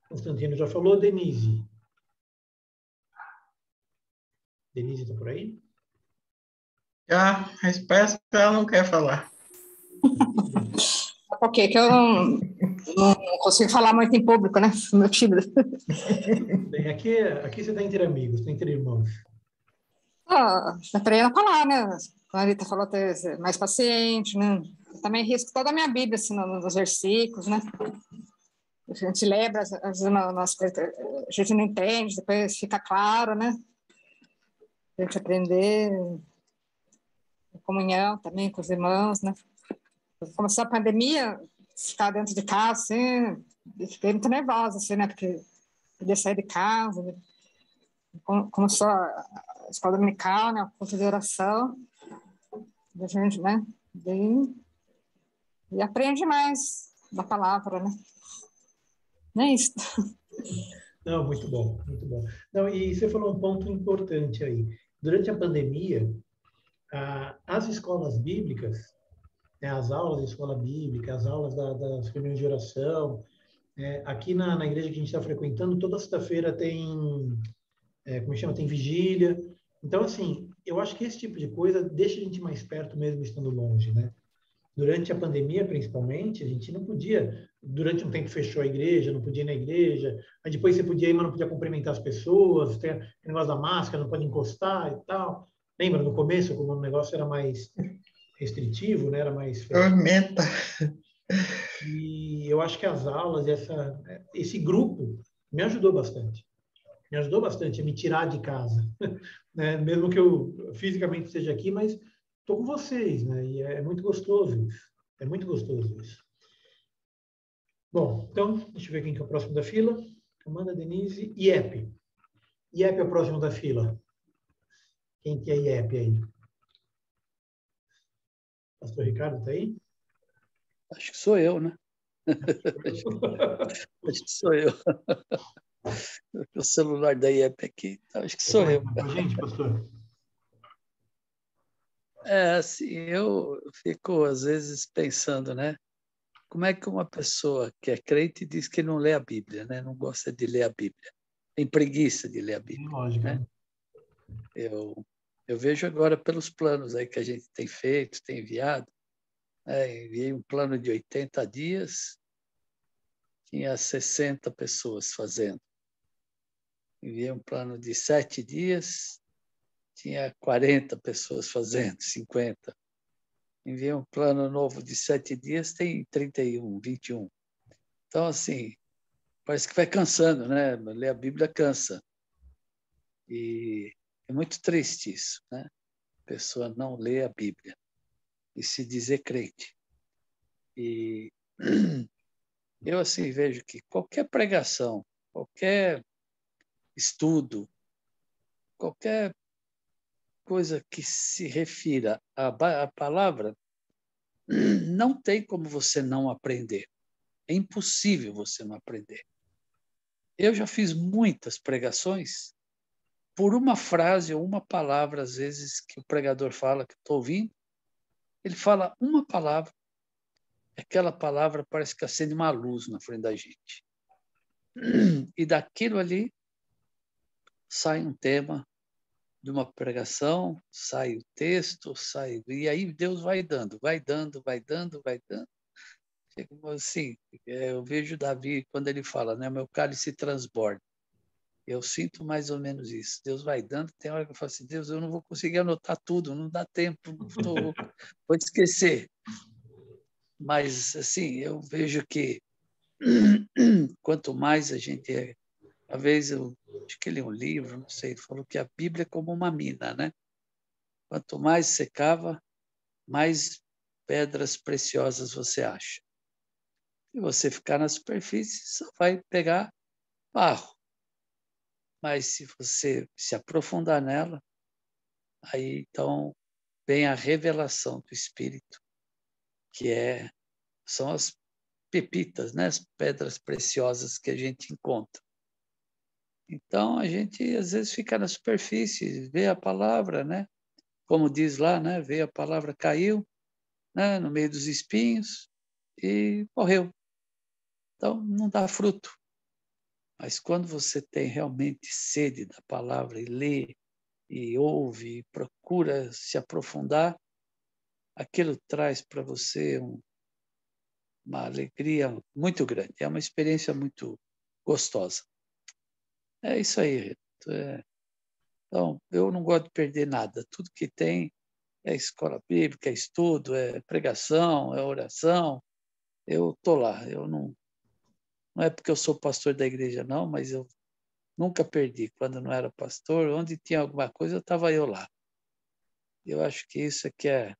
Speaker 1: Constantino já falou, Denise. Denise está por aí?
Speaker 6: Mas parece que ela não quer falar.
Speaker 7: Ok, que eu não consigo falar muito em público, né? Meu tímido.
Speaker 1: Bem, aqui você está entre amigos, está entre irmãos.
Speaker 7: Aprendendo a falar, né? A Rita falou ter mais paciente, né? Eu também risco toda a minha Bíblia, assim, nos versículos, né? A gente lembra, às vezes a gente não entende, depois fica claro, né? A gente aprender comunhão também com os irmãos, né? Começou a pandemia, ficar dentro de casa, assim, fiquei muito nervosa, assim, né? Porque podia sair de casa, né? Começou a escola dominical, né? A culto de oração, a gente, né? E aprende mais da palavra, né? Não é isso.
Speaker 1: Não, muito bom, muito bom. Não, e você falou um ponto importante aí. Durante a pandemia, as escolas bíblicas, as aulas de escola bíblica, as aulas das reuniões de oração, aqui na igreja que a gente está frequentando, toda sexta-feira tem, como chama, tem vigília. Então, assim, eu acho que esse tipo de coisa deixa a gente mais perto mesmo estando longe, né? Durante a pandemia, principalmente, a gente não podia durante um tempo fechou a igreja, não podia ir na igreja, aí depois você podia ir, mas não podia cumprimentar as pessoas, tem o negócio da máscara, não pode encostar e tal. Lembra, no começo, como o negócio era mais restritivo, né? Era mais fechado.
Speaker 6: Tormenta.
Speaker 1: E eu acho que as aulas, esse grupo, me ajudou bastante. Me ajudou bastante a me tirar de casa, né? Mesmo que eu fisicamente esteja aqui, mas estou com vocês, né? E é muito gostoso isso. É muito gostoso isso. Bom, então, deixa eu ver quem que é o próximo da fila. Amanda, Denise, IEP. IEP é o próximo da fila. Quem que é IEP aí? Pastor Ricardo está aí?
Speaker 2: Acho que sou eu, né? Acho que sou eu. O celular da IEP aqui, acho que sou eu.
Speaker 1: Com a gente, pastor?
Speaker 2: Assim, eu fico às vezes pensando, né? Como é que uma pessoa que é crente diz que não lê a Bíblia, né? Não gosta de ler a Bíblia, tem preguiça de ler a Bíblia,
Speaker 1: Lógico,
Speaker 2: né?
Speaker 1: né?
Speaker 2: Eu vejo agora pelos planos aí que a gente tem feito, tem enviado, né? Enviei um plano de 80 dias, tinha 60 pessoas fazendo. Enviei um plano de 7 dias, tinha 40 pessoas fazendo, 50. Enviei um plano novo de 7 dias, tem 31, 21. Então, assim, parece que vai cansando, né? Ler a Bíblia cansa. E é muito triste isso, né? A pessoa não lê a Bíblia e se dizer crente. E eu, assim, vejo que qualquer pregação, qualquer estudo, qualquer coisa que se refira à palavra, não tem como você não aprender. É impossível você não aprender. Eu já fiz muitas pregações por uma frase ou uma palavra, às vezes, que o pregador fala, que eu estou ouvindo, ele fala uma palavra, aquela palavra parece que acende uma luz na frente da gente. E daquilo ali sai um tema de uma pregação, sai o texto, sai... E aí Deus vai dando, vai dando, vai dando, vai dando. Assim, eu vejo Davi, quando ele fala, né, meu cálice transborda. Eu sinto mais ou menos isso. Deus vai dando, tem hora que eu falo assim, Deus, eu não vou conseguir anotar tudo, não dá tempo, vou esquecer. Mas, assim, eu vejo que quanto mais a gente... Uma vez eu acho que li um livro, não sei, falou que a Bíblia é como uma mina, né? Quanto mais você cava, mais pedras preciosas você acha. Se você ficar na superfície, só vai pegar barro. Mas se você se aprofundar nela, aí então vem a revelação do Espírito, que são as pepitas, né? As pedras preciosas que a gente encontra. Então a gente às vezes fica na superfície, vê a palavra, né? Como diz lá, né? Vê a palavra, caiu, né? No meio dos espinhos e morreu. Então não dá fruto. Mas quando você tem realmente sede da palavra e lê, e ouve, e procura se aprofundar, aquilo traz para você uma alegria muito grande. É uma experiência muito gostosa. É isso aí, Renato. Então, eu não gosto de perder nada. Tudo que tem é escola bíblica, é estudo, é pregação, é oração. Eu estou lá. Eu não é porque eu sou pastor da igreja, não, mas eu nunca perdi. Quando não era pastor, onde tinha alguma coisa, estava eu lá. Eu acho que isso aqui é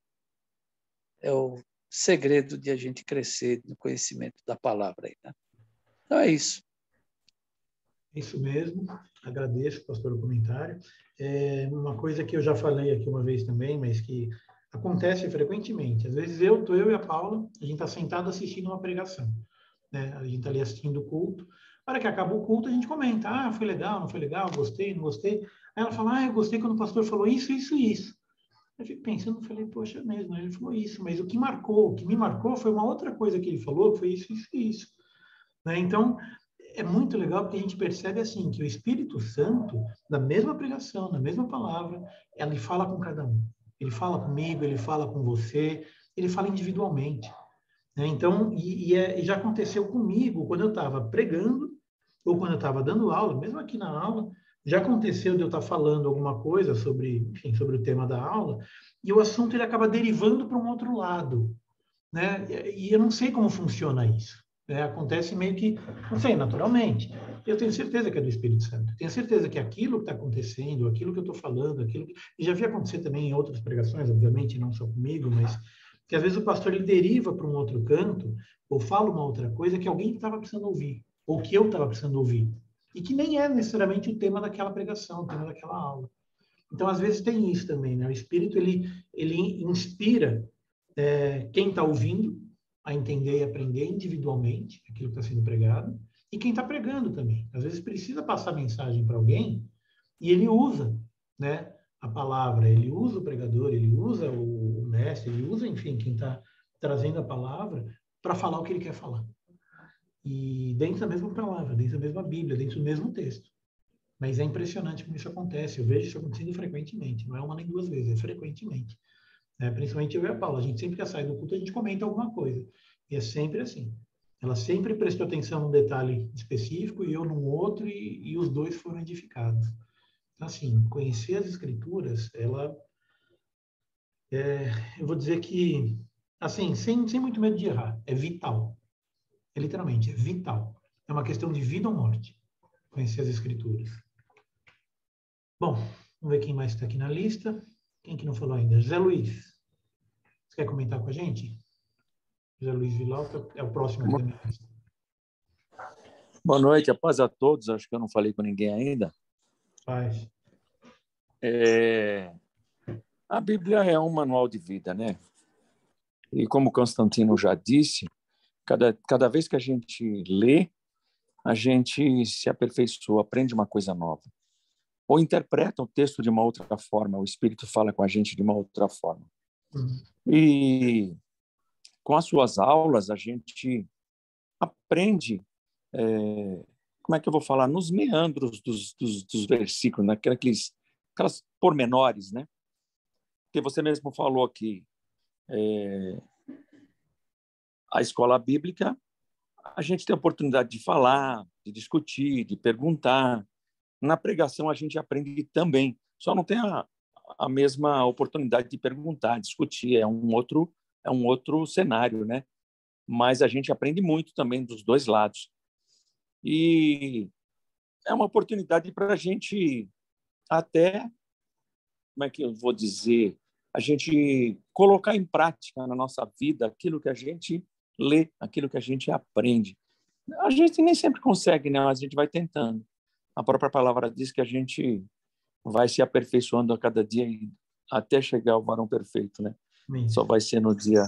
Speaker 2: o segredo de a gente crescer no conhecimento da palavra. Aí, né? Então é isso.
Speaker 1: Isso mesmo. Agradeço, pastor, o comentário. É uma coisa que eu já falei aqui uma vez também, mas que acontece frequentemente. Às vezes eu e a Paula, a gente está sentado assistindo uma pregação, né? A gente está ali assistindo o culto. Na hora que acaba o culto, a gente comenta, foi legal, não foi legal, gostei, não gostei. Aí ela fala, eu gostei quando o pastor falou isso, isso e isso. Eu fico pensando, falei, poxa, mesmo, ele falou isso, mas o que me marcou foi uma outra coisa que ele falou, que foi isso, isso e isso. Né? Então, é muito legal porque a gente percebe assim, que o Espírito Santo, na mesma pregação, na mesma palavra, ele fala com cada um. Ele fala comigo, ele fala com você, ele fala individualmente. né? Então, e já aconteceu comigo quando eu estava pregando ou quando eu estava dando aula, mesmo aqui na aula, já aconteceu de eu estar falando alguma coisa sobre, enfim, sobre o tema da aula, e o assunto ele acaba derivando para um outro lado, né? E eu não sei como funciona isso. Né? Acontece meio que, não sei, naturalmente. Eu tenho certeza que é do Espírito Santo. Tenho certeza que aquilo que está acontecendo, aquilo que eu estou falando, e já vi acontecer também em outras pregações, obviamente, não só comigo, mas que às vezes o pastor ele deriva para um outro canto ou fala uma outra coisa que alguém estava precisando ouvir, ou que eu estava precisando ouvir, e que nem é necessariamente o tema daquela pregação, o tema daquela aula. Então, às vezes tem isso também, né? O Espírito ele inspira quem está ouvindo a entender e aprender individualmente aquilo que está sendo pregado, e quem está pregando também. Às vezes precisa passar mensagem para alguém e ele usa, né, a palavra, ele usa o pregador, ele usa o mestre, ele usa, enfim, quem está trazendo a palavra para falar o que ele quer falar. E dentro da mesma palavra, dentro da mesma Bíblia, dentro do mesmo texto. Mas é impressionante como isso acontece. Eu vejo isso acontecendo frequentemente. Não é uma nem duas vezes, é frequentemente. Principalmente eu e a Paula. A gente sempre que sai do culto, a gente comenta alguma coisa. E é sempre assim. Ela sempre prestou atenção num detalhe específico e eu num outro, e os dois foram edificados. Então, assim, conhecer as Escrituras, eu vou dizer que, assim, sem muito medo de errar, é vital. É literalmente, é vital. É uma questão de vida ou morte, conhecer as Escrituras. Bom, vamos ver quem mais está aqui na lista. Quem que não falou ainda? José Luiz. Você quer comentar com a gente? José Luiz Vilauta é o próximo aqui da minha lista.
Speaker 8: Boa noite, a paz a todos. Acho que eu não falei com ninguém ainda.
Speaker 1: Paz.
Speaker 8: A Bíblia é um manual de vida, né? E como Constantino já disse, cada vez que a gente lê, a gente se aperfeiçoa, aprende uma coisa nova. Ou interpreta o texto de uma outra forma, o Espírito fala com a gente de uma outra forma. E com as suas aulas, a gente aprende, como é que eu vou falar, nos meandros dos versículos, aquelas pormenores, né? Porque você mesmo falou que a escola bíblica, a gente tem a oportunidade de falar, de discutir, de perguntar. Na pregação, a gente aprende também. Só não tem a mesma oportunidade de perguntar, discutir. É um outro cenário, né? Mas a gente aprende muito também dos dois lados. E é uma oportunidade para a gente até, como é que eu vou dizer, a gente colocar em prática na nossa vida aquilo que a gente lê, aquilo que a gente aprende. A gente nem sempre consegue, né? Mas a gente vai tentando. A própria palavra diz que a gente vai se aperfeiçoando a cada dia até chegar ao varão perfeito, né?
Speaker 1: Amém.
Speaker 8: Só vai ser no dia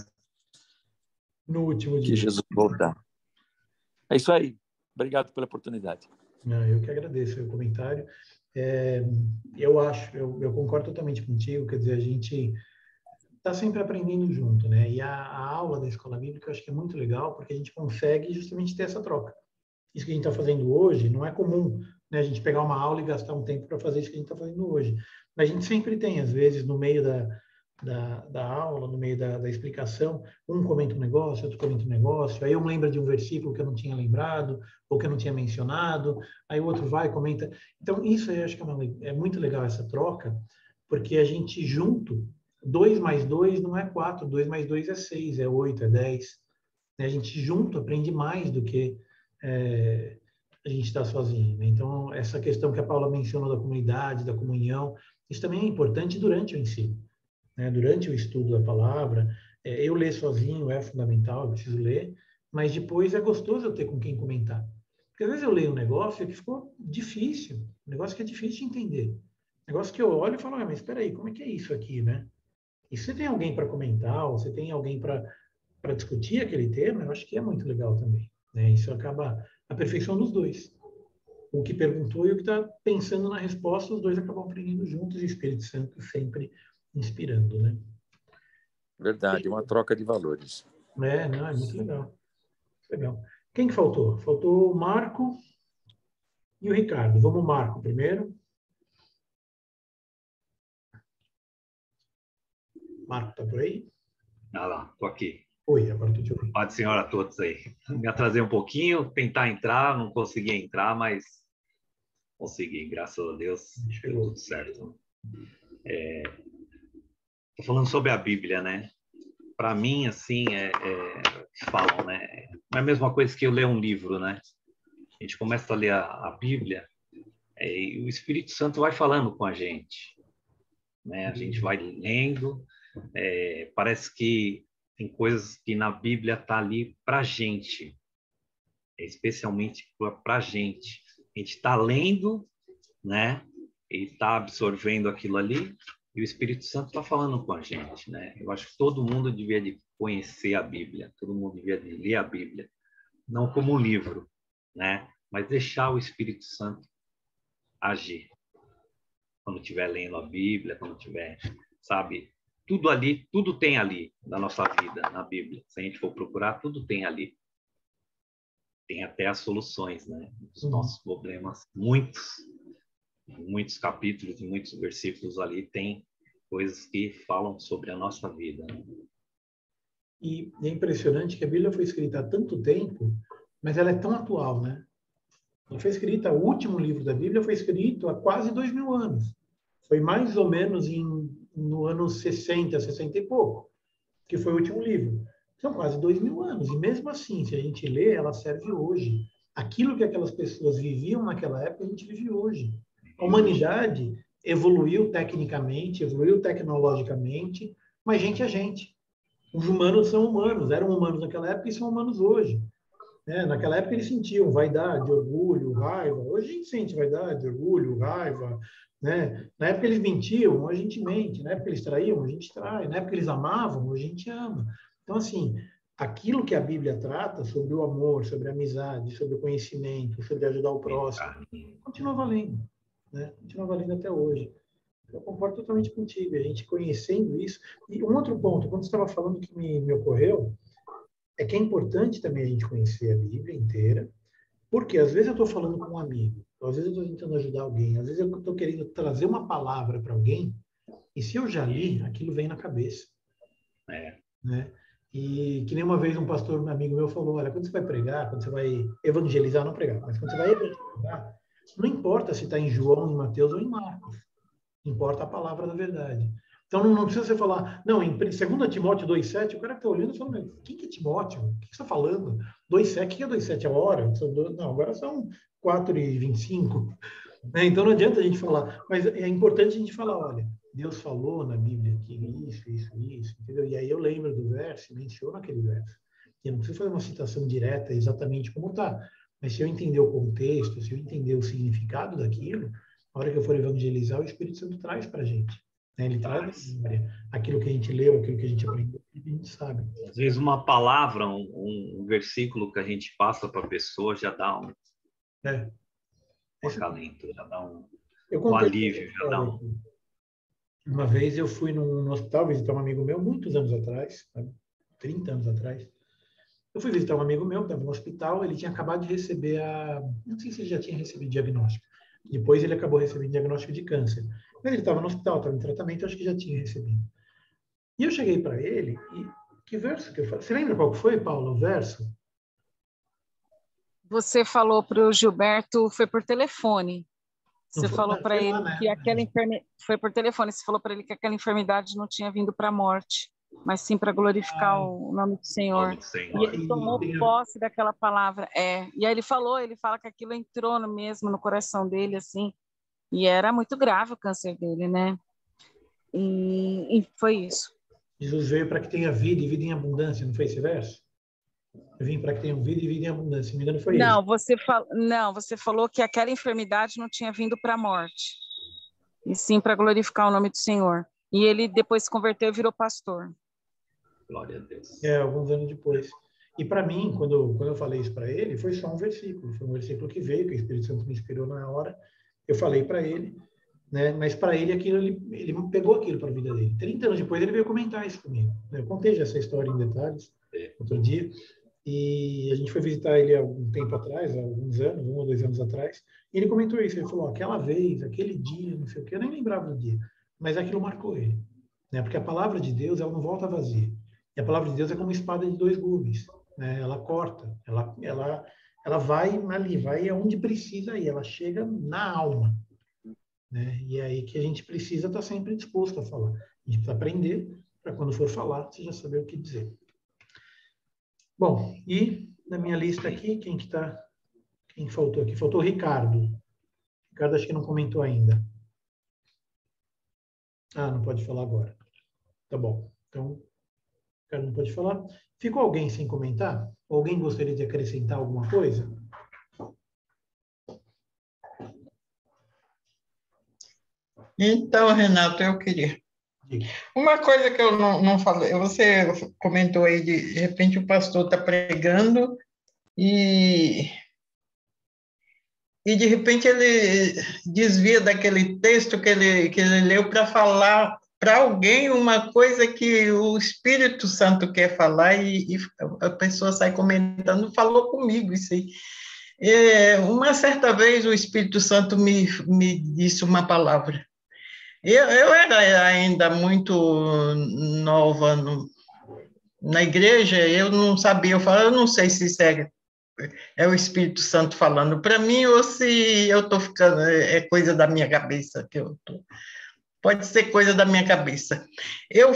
Speaker 1: no último dia
Speaker 8: que Jesus voltar. É isso aí. Obrigado pela oportunidade.
Speaker 1: Eu que agradeço o comentário. Eu concordo totalmente contigo. Quer dizer, a gente está sempre aprendendo junto, né? E a aula da escola bíblica eu acho que é muito legal porque a gente consegue justamente ter essa troca. Isso que a gente está fazendo hoje não é comum, né? A gente pegar uma aula e gastar um tempo para fazer isso que a gente está fazendo hoje. Mas a gente sempre tem, às vezes, no meio da aula, no meio da explicação, um comenta um negócio, outro comenta um negócio, aí um lembra de um versículo que eu não tinha lembrado, ou que eu não tinha mencionado, aí o outro vai e comenta. Então, isso eu acho que é muito legal essa troca, porque a gente junto, 2 mais 2 não é 4, 2 mais 2 é 6, é 8, é 10. A gente junto aprende mais do que a gente está sozinho. Né? Então, essa questão que a Paula mencionou da comunidade, da comunhão, isso também é importante durante o ensino. Né? Durante o estudo da palavra, eu ler sozinho é fundamental, eu preciso ler, mas depois é gostoso eu ter com quem comentar. Porque às vezes eu leio um negócio que ficou difícil, um negócio que é difícil de entender. Um negócio que eu olho e falo, mas espera aí, como é que é isso aqui, né? E se você tem alguém para comentar, ou você tem alguém para discutir aquele tema, eu acho que é muito legal também. Né? Isso acaba aperfeiçoando os dois. O que perguntou e o que está pensando na resposta, os dois acabam aprendendo juntos e o Espírito Santo sempre inspirando, né?
Speaker 8: Verdade, uma troca de valores.
Speaker 1: Não, é muito legal. Legal. Quem que faltou? Faltou o Marco e o Ricardo. Vamos, Marco, primeiro. Marco, tá por aí?
Speaker 9: Ah lá, tô aqui.
Speaker 1: Oi, agora estou te ouvindo.
Speaker 9: Paz do Senhor a todos aí. Me atrasei um pouquinho, tentar entrar, não consegui entrar, mas consegui, graças a Deus, deu tudo certo. Tô falando sobre a Bíblia, né? Para mim, assim, falam, né? Não é a mesma coisa que eu ler um livro, né? A gente começa a ler a Bíblia e o Espírito Santo vai falando com a gente, né? A gente vai lendo, parece que tem coisas que na Bíblia tá ali para gente, especialmente para a gente. A gente está lendo, né? E está absorvendo aquilo ali, e o Espírito Santo está falando com a gente, né? Eu acho que todo mundo devia de conhecer a Bíblia, todo mundo devia de ler a Bíblia, não como um livro, né? Mas deixar o Espírito Santo agir. Quando estiver lendo a Bíblia, quando estiver, sabe? Tudo ali, tudo tem ali na nossa vida, na Bíblia. Se a gente for procurar, tudo tem ali. Tem até as soluções, né? Dos nossos problemas. Muitos capítulos e muitos versículos ali tem coisas que falam sobre a nossa vida, né?
Speaker 1: E é impressionante que a Bíblia foi escrita há tanto tempo, mas ela é tão atual, né? Ela foi escrita, o último livro da Bíblia foi escrito há quase 2000 anos. Foi mais ou menos no ano 60, 60 e pouco, que foi o último livro. São quase 2000 anos. E mesmo assim, se a gente lê, ela serve hoje. Aquilo que aquelas pessoas viviam naquela época, a gente vive hoje. A humanidade evoluiu tecnicamente, evoluiu tecnologicamente, mas gente é gente. Os humanos são humanos, eram humanos naquela época e são humanos hoje. Naquela época eles sentiam vaidade, orgulho, raiva. Hoje a gente sente vaidade, orgulho, raiva. Né? Na época eles mentiam, hoje a gente mente. Na época eles traíam, hoje a gente trai. Na época eles amavam, hoje a gente ama. Então, assim, aquilo que a Bíblia trata sobre o amor, sobre a amizade, sobre o conhecimento, sobre ajudar o próximo, continua valendo. Né? Continua valendo até hoje. Eu concordo totalmente contigo. A gente conhecendo isso. E um outro ponto, quando você estava falando que me ocorreu, é que é importante também a gente conhecer a Bíblia inteira, porque às vezes eu estou falando com um amigo, às vezes eu estou tentando ajudar alguém, às vezes eu estou querendo trazer uma palavra para alguém, e se eu já li, aquilo vem na cabeça. Né? E que nem uma vez um pastor, um amigo meu, falou, olha, quando você vai pregar, quando você vai evangelizar, não pregar, mas quando você vai evangelizar, não importa se está em João, em Mateus ou em Marcos, importa a palavra da verdade. Então, não precisa você falar, não, em 2 Timóteo 2,7, o cara que está olhando e fala, quem que é Timóteo? O que você está falando? 2,7, o que é 2,7? É a hora? Não, agora são 4:25. Então, não adianta a gente falar, mas é importante a gente falar, olha, Deus falou na Bíblia que isso, entendeu? E aí eu lembro do verso, menciono aquele verso. E eu não preciso fazer uma citação direta exatamente como está, mas se eu entender o contexto, se eu entender o significado daquilo, na hora que eu for evangelizar, o Espírito Santo traz para a gente. Ele traz aquilo que a gente leu, aquilo que a gente aprendeu, a gente sabe.
Speaker 9: Às vezes uma palavra, um versículo que a gente passa para a pessoa já dá um acalento, já dá um alívio. Já dá
Speaker 1: Uma vez eu fui no hospital visitar um amigo meu, muitos anos atrás, 30 anos atrás. Eu fui visitar um amigo meu, estava no hospital, ele tinha acabado de receber não sei se ele já tinha recebido diagnóstico. Depois ele acabou recebendo diagnóstico de câncer. Mas ele estava no hospital, estava em tratamento, acho que já tinha recebido. E eu cheguei para ele, e que verso que eu falei? Você lembra qual foi, Paulo, o verso?
Speaker 5: Você falou para o Gilberto, foi por telefone. Você falou para ele que aquela enfermidade... Foi por telefone, você falou para ele que aquela enfermidade não tinha vindo para a morte, mas sim para glorificar o nome do Senhor. E ele tomou posse daquela palavra. E aí ele fala que aquilo entrou mesmo no coração dele, assim, e era muito grave o câncer dele, né? E foi isso.
Speaker 1: Jesus veio para que tenha vida e vida em abundância, não foi esse verso? Eu vim para que tenha vida e vida em abundância, se não me engano foi
Speaker 5: isso. Você falou que aquela enfermidade não tinha vindo para a morte, e sim para glorificar o nome do Senhor. E ele depois se converteu e virou pastor.
Speaker 9: Glória a Deus.
Speaker 1: Alguns anos depois. E para mim, quando eu falei isso para ele, foi só um versículo. Foi um versículo que veio, que o Espírito Santo me inspirou na hora. Eu falei para ele, né? Mas para ele aquilo, ele pegou aquilo para a vida dele. 30 anos depois ele veio comentar isso comigo. Eu contei já essa história em detalhes outro dia. E a gente foi visitar ele há algum tempo atrás, há alguns anos, 1 ou 2 anos atrás. E ele comentou isso. Ele falou, aquela vez, aquele dia, não sei o quê, eu nem lembrava do dia. Mas aquilo marcou ele. Né? Porque a palavra de Deus, ela não volta vazia. E a palavra de Deus é como uma espada de dois gumes, né? Ela corta, ela vai ali, vai aonde precisa ir, ela chega na alma, né? E é aí que a gente precisa estar sempre disposto a falar. A gente precisa aprender para quando for falar, você já saber o que dizer. Bom, e na minha lista aqui, quem faltou aqui? Faltou o Ricardo. O Ricardo acho que não comentou ainda. Ah, não pode falar agora. Tá bom. Então, o Ricardo não pode falar. Ficou alguém sem comentar? Alguém gostaria de acrescentar alguma coisa?
Speaker 6: Então, Renato, eu queria. Uma coisa que eu não falei, você comentou aí, de repente o pastor está pregando e de repente ele desvia daquele texto que ele leu para falar para alguém uma coisa que o Espírito Santo quer falar e a pessoa sai comentando, falou comigo isso aí. Uma certa vez o Espírito Santo me disse uma palavra. Eu era ainda muito nova na igreja, eu não sabia, eu não sei se isso é o Espírito Santo falando para mim ou se eu estou ficando, é coisa da minha cabeça que eu tô. Pode ser coisa da minha cabeça. Eu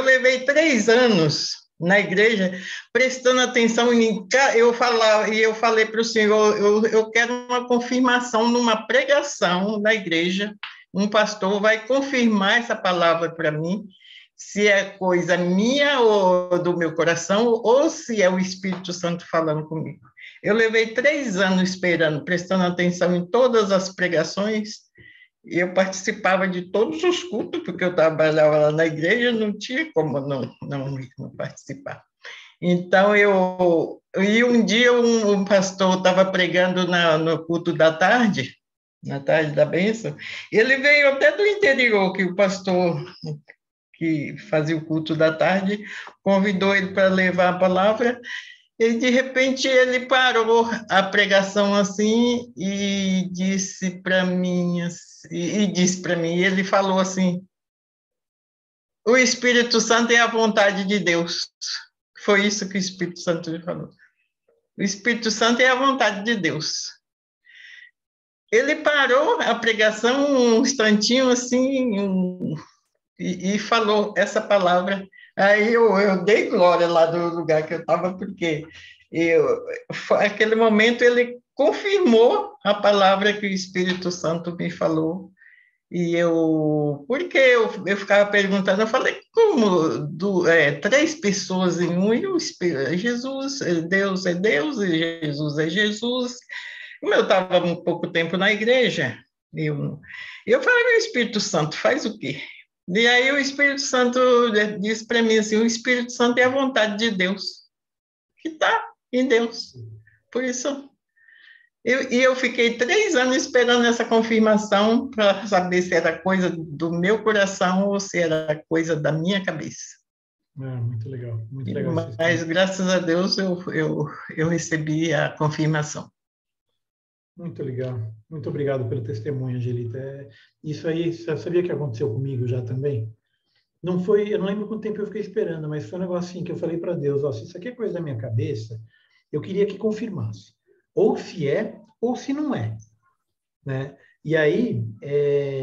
Speaker 6: levei 3 anos na igreja prestando atenção eu falei para o Senhor, eu quero uma confirmação numa pregação na igreja, um pastor vai confirmar essa palavra para mim, se é coisa minha ou do meu coração, ou se é o Espírito Santo falando comigo. Eu levei 3 anos esperando, prestando atenção em todas as pregações, e eu participava de todos os cultos, porque eu trabalhava lá na igreja, não tinha como não participar. Então, e um dia um pastor estava pregando no culto da tarde, na tarde da bênção, ele veio até do interior, que o pastor que fazia o culto da tarde convidou ele para levar a palavra, e de repente ele parou a pregação assim e disse para mim, ele falou assim: o Espírito Santo é a vontade de Deus. Foi isso que o Espírito Santo me falou. O Espírito Santo é a vontade de Deus. Ele parou a pregação um instantinho assim e falou essa palavra. Aí eu dei glória lá do lugar que eu estava, porque naquele momento ele confirmou a palavra que o Espírito Santo me falou. Porque eu ficava perguntando, eu falei, como 3 pessoas em um, e o Espírito, Jesus, Deus é Deus, e Jesus é Jesus. Como eu estava um pouco tempo na igreja, eu falei, meu Espírito Santo, faz o quê? E aí o Espírito Santo disse para mim assim, o Espírito Santo é a vontade de Deus, que está em Deus. Por isso, eu fiquei 3 anos esperando essa confirmação para saber se era coisa do meu coração ou se era coisa da minha cabeça.
Speaker 1: Muito legal, muito legal.
Speaker 6: Mas, graças a Deus, eu recebi a confirmação.
Speaker 1: Muito legal. Muito obrigado pelo testemunho, Angelita. Isso aí, você sabia que aconteceu comigo já também? Não foi, eu não lembro quanto tempo eu fiquei esperando, mas foi um negócio assim que eu falei para Deus, se isso aqui é coisa da minha cabeça, eu queria que confirmasse. Ou se é, ou se não é. Né? E aí,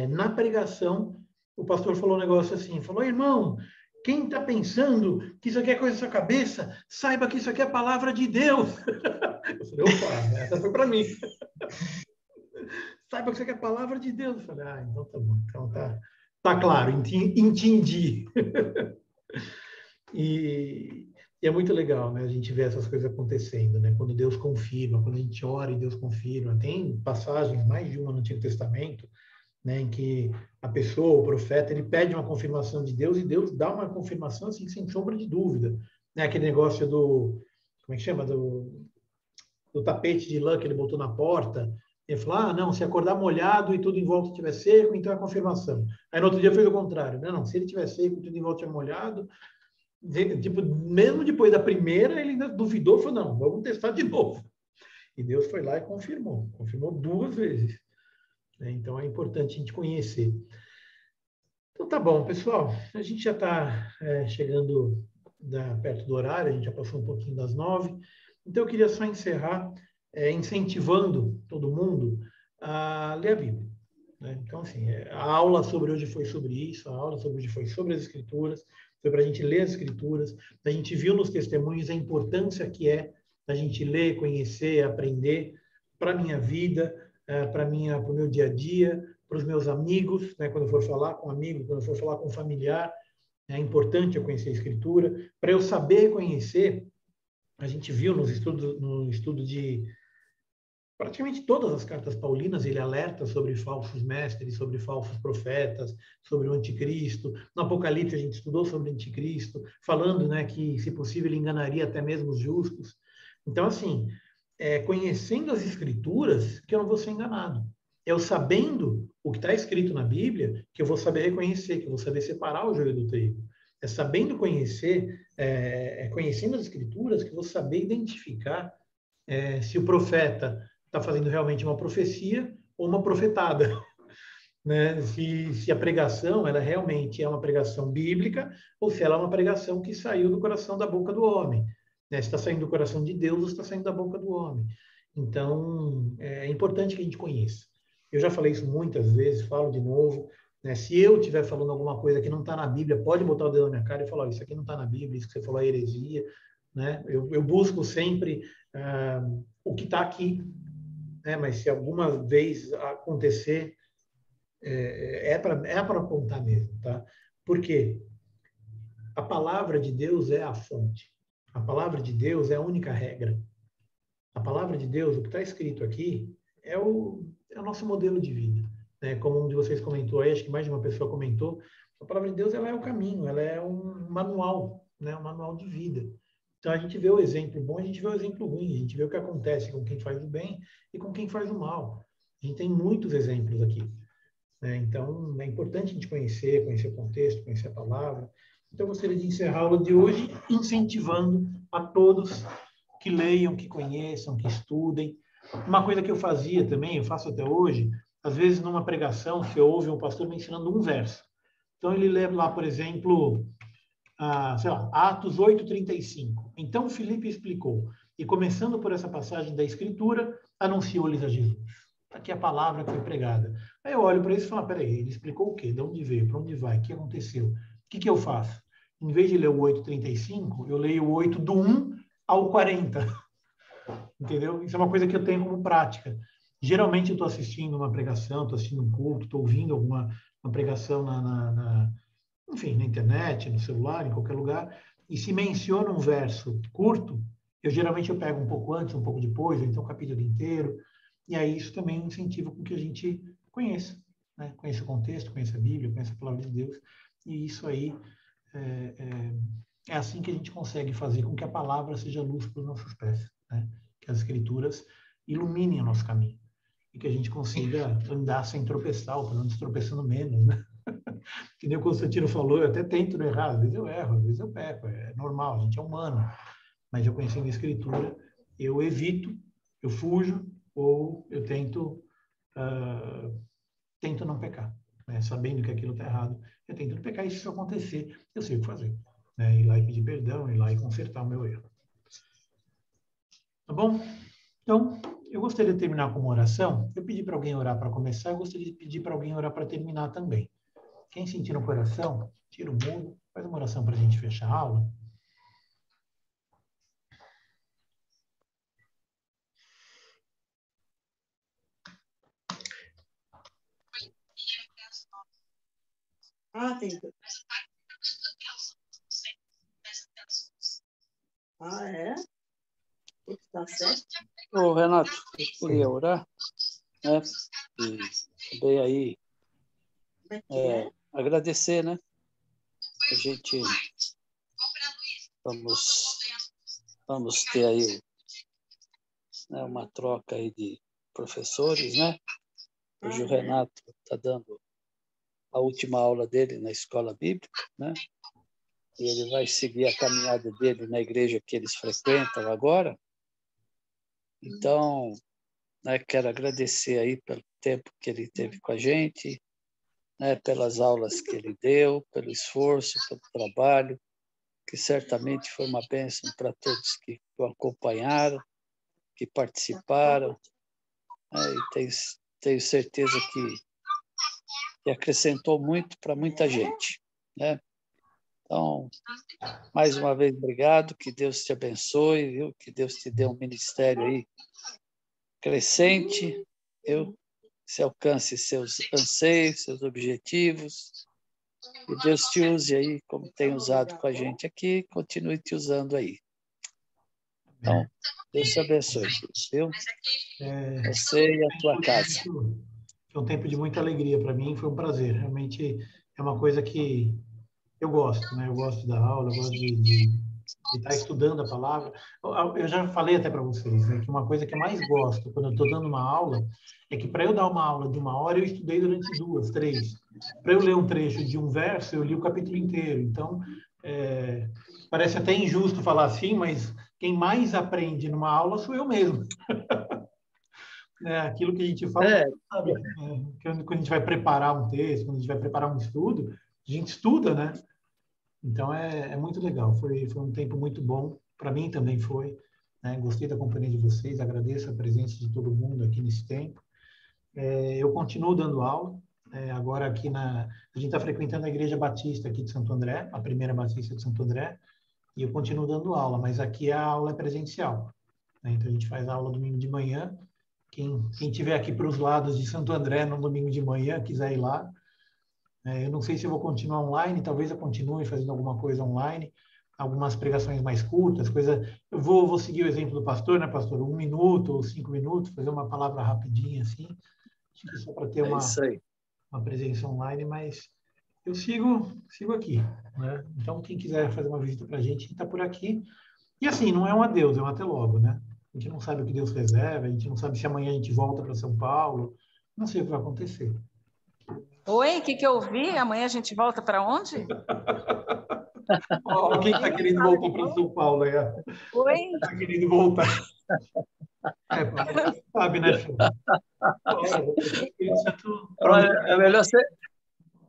Speaker 1: na pregação, o pastor falou um negócio assim, falou, irmão, quem está pensando que isso aqui é coisa da sua cabeça, saiba que isso aqui é a palavra de Deus. Eu falei, opa, essa foi para mim. Saiba que isso aqui é a palavra de Deus. Eu falei, então tá bom, então tá claro, entendi. E é muito legal, né, a gente ver essas coisas acontecendo, né, quando Deus confirma, quando a gente ora e Deus confirma. Tem passagens, mais de uma no Antigo Testamento, né, em que a pessoa, o profeta, ele pede uma confirmação de Deus e Deus dá uma confirmação assim, sem sombra de dúvida. Né, aquele negócio como é que chama? Do tapete de lã que ele botou na porta. Ele falou, não, se acordar molhado e tudo em volta estiver seco, então é a confirmação. Aí no outro dia fez o contrário. Não, se ele estiver seco e tudo em volta estiver molhado, tipo, mesmo depois da primeira, ele ainda duvidou, falou, não, vamos testar de novo. E Deus foi lá e confirmou 2 vezes. Então é importante a gente conhecer. Então tá bom, pessoal. A gente já está chegando perto do horário, a gente já passou um pouquinho das 9. Então eu queria só encerrar incentivando todo mundo a ler a Bíblia, né? Então, assim, a aula sobre hoje foi sobre isso, a aula sobre hoje foi sobre as Escrituras, foi para a gente ler as Escrituras, a gente viu nos testemunhos a importância que é a gente ler, conhecer, aprender para a minha vida, para o meu dia a dia, para os meus amigos, né? Quando eu for falar com um amigo, quando eu for falar com um familiar, é importante eu conhecer a Escritura. Para eu saber conhecer, a gente viu no estudo de praticamente todas as cartas paulinas, ele alerta sobre falsos mestres, sobre falsos profetas, sobre o anticristo. No Apocalipse a gente estudou sobre o anticristo, falando, né, que, se possível, ele enganaria até mesmo os justos. Então, assim, conhecendo as Escrituras, que eu não vou ser enganado. Eu sabendo o que está escrito na Bíblia, que eu vou saber reconhecer, que eu vou saber separar o joio do trigo. É sabendo conhecer, conhecendo as Escrituras, que eu vou saber identificar se o profeta está fazendo realmente uma profecia ou uma profetada, né? Se a pregação ela realmente é uma pregação bíblica ou se ela é uma pregação que saiu do coração da boca do homem, né? Se está saindo do coração de Deus ou se está saindo da boca do homem. Então, é importante que a gente conheça. Eu já falei isso muitas vezes, falo de novo, né? Se eu estiver falando alguma coisa que não está na Bíblia, pode botar o dedo na minha cara e falar, isso aqui não está na Bíblia, isso que você falou é heresia, né? Eu busco sempre o que está aqui, né? Mas se alguma vez acontecer, é para apontar mesmo, tá? Por quê? A palavra de Deus é a fonte. A palavra de Deus é a única regra. A palavra de Deus, o que está escrito aqui, é o nosso modelo de vida, né? Como um de vocês comentou aí, acho que mais de uma pessoa comentou, a palavra de Deus ela é o caminho, ela é um manual, né? Um manual de vida. Então, a gente vê o exemplo bom, a gente vê o exemplo ruim, a gente vê o que acontece com quem faz o bem e com quem faz o mal. A gente tem muitos exemplos aqui, né? Então, é importante a gente conhecer o contexto, conhecer a palavra. Então, eu gostaria de encerrar a aula de hoje incentivando a todos que leiam, que conheçam, que estudem. Uma coisa que eu fazia também, eu faço até hoje, às vezes numa pregação, você ouve um pastor me ensinando um verso. Então, ele lê lá, por exemplo, sei lá, Atos 8:35. Então Filipe explicou, e começando por essa passagem da Escritura, anunciou-lhes a Jesus. Aqui a palavra que foi pregada. Aí eu olho para isso e falo, peraí, ele explicou o quê? De onde veio? Para onde vai? O que aconteceu? O que eu faço? Em vez de ler o 8:35, eu leio o 8 do 1 ao 40. Entendeu? Isso é uma coisa que eu tenho como prática. Geralmente eu estou assistindo uma pregação, estou assistindo um culto, estou ouvindo uma pregação enfim, na internet, no celular, em qualquer lugar, e se menciona um verso curto, geralmente eu pego um pouco antes, um pouco depois, ou então o capítulo inteiro, e aí isso também incentiva com que a gente conheça, né? Conheça o contexto, conheça a Bíblia, conheça a palavra de Deus, e isso aí é assim que a gente consegue fazer com que a palavra seja luz para os nossos pés, né? Que as Escrituras iluminem o nosso caminho, e que a gente consiga andar sem tropeçar, ou pelo menos tropeçando menos, né? Que nem o Constantino falou, eu até tento não errar, às vezes eu erro, às vezes eu peco, é normal, a gente é humano. Mas eu conhecendo a Escritura, eu evito, eu fujo, ou eu tento não pecar, né? Sabendo que aquilo está errado, eu tento não pecar, e se isso acontecer, eu sei o que fazer, né? Ir lá e pedir perdão, ir lá e consertar o meu erro. Tá bom? Então, eu gostaria de terminar com uma oração. Eu pedi para alguém orar para começar, eu gostaria de pedir para alguém orar para terminar também. Quem sentir no coração, tira o mudo, faz uma oração para a gente fechar a aula.
Speaker 10: Tem. É? Tá certo?
Speaker 2: Ô, Renato, eu queria orar, né? E também aí agradecer, né? A gente vamos ter aí, né, uma troca aí de professores, né? Hoje o Renato está dando a última aula dele na escola bíblica, né? E ele vai seguir a caminhada dele na igreja que eles frequentam agora. Então, né, quero agradecer aí pelo tempo que ele teve com a gente, né, pelas aulas que ele deu, pelo esforço, pelo trabalho, que certamente foi uma bênção para todos que o acompanharam, que participaram, né, e tenho certeza que acrescentou muito para muita gente, né? Então, mais uma vez, obrigado, que Deus te abençoe, viu? Que Deus te dê um ministério aí crescente, viu? Se alcance seus anseios, seus objetivos, e Deus te use aí, como tem usado com a gente aqui, continue te usando aí. Então, Deus te abençoe, viu? Você e a tua casa.
Speaker 1: Foi um tempo de muita alegria para mim, foi um prazer. Realmente é uma coisa que eu gosto, né? Eu gosto da aula, eu gosto de estar estudando a palavra. Eu já falei até para vocês, né, que uma coisa que eu mais gosto quando eu estou dando uma aula é que para eu dar uma aula de 1 hora, eu estudei durante 2, 3. Para eu ler um trecho de um verso, eu li o capítulo inteiro. Então, parece até injusto falar assim, mas quem mais aprende numa aula sou eu mesmo. Aquilo que a gente fala, sabe? Quando a gente vai preparar um texto, quando a gente vai preparar um estudo, a gente estuda, né? Então, é muito legal. Foi um tempo muito bom. Para mim também foi. Né? Gostei da companhia de vocês. Agradeço a presença de todo mundo aqui nesse tempo. Eu continuo dando aula. Agora aqui a gente está frequentando a Igreja Batista aqui de Santo André, a primeira Batista de Santo André, e eu continuo dando aula, mas aqui a aula é presencial. Né? Então, a gente faz a aula domingo de manhã. Quem estiver aqui para os lados de Santo André no domingo de manhã, quiser ir lá, eu não sei se eu vou continuar online, talvez eu continue fazendo alguma coisa online, algumas pregações mais curtas, Eu vou seguir o exemplo do pastor, né, pastor? 1 minuto ou 5 minutos, fazer uma palavra rapidinha assim, acho que só para ter uma presença online, mas eu sigo aqui, né? Então, quem quiser fazer uma visita para a gente está por aqui. E assim, não é um adeus, é um até logo, né? A gente não sabe o que Deus reserva, a gente não sabe se amanhã a gente volta para São Paulo, não sei o que vai acontecer.
Speaker 5: Oi, o que eu ouvi? Amanhã a gente volta para onde?
Speaker 1: Quem está querendo voltar para São Paulo?
Speaker 5: Oi?
Speaker 1: Está querendo voltar. Sabe, né, filho?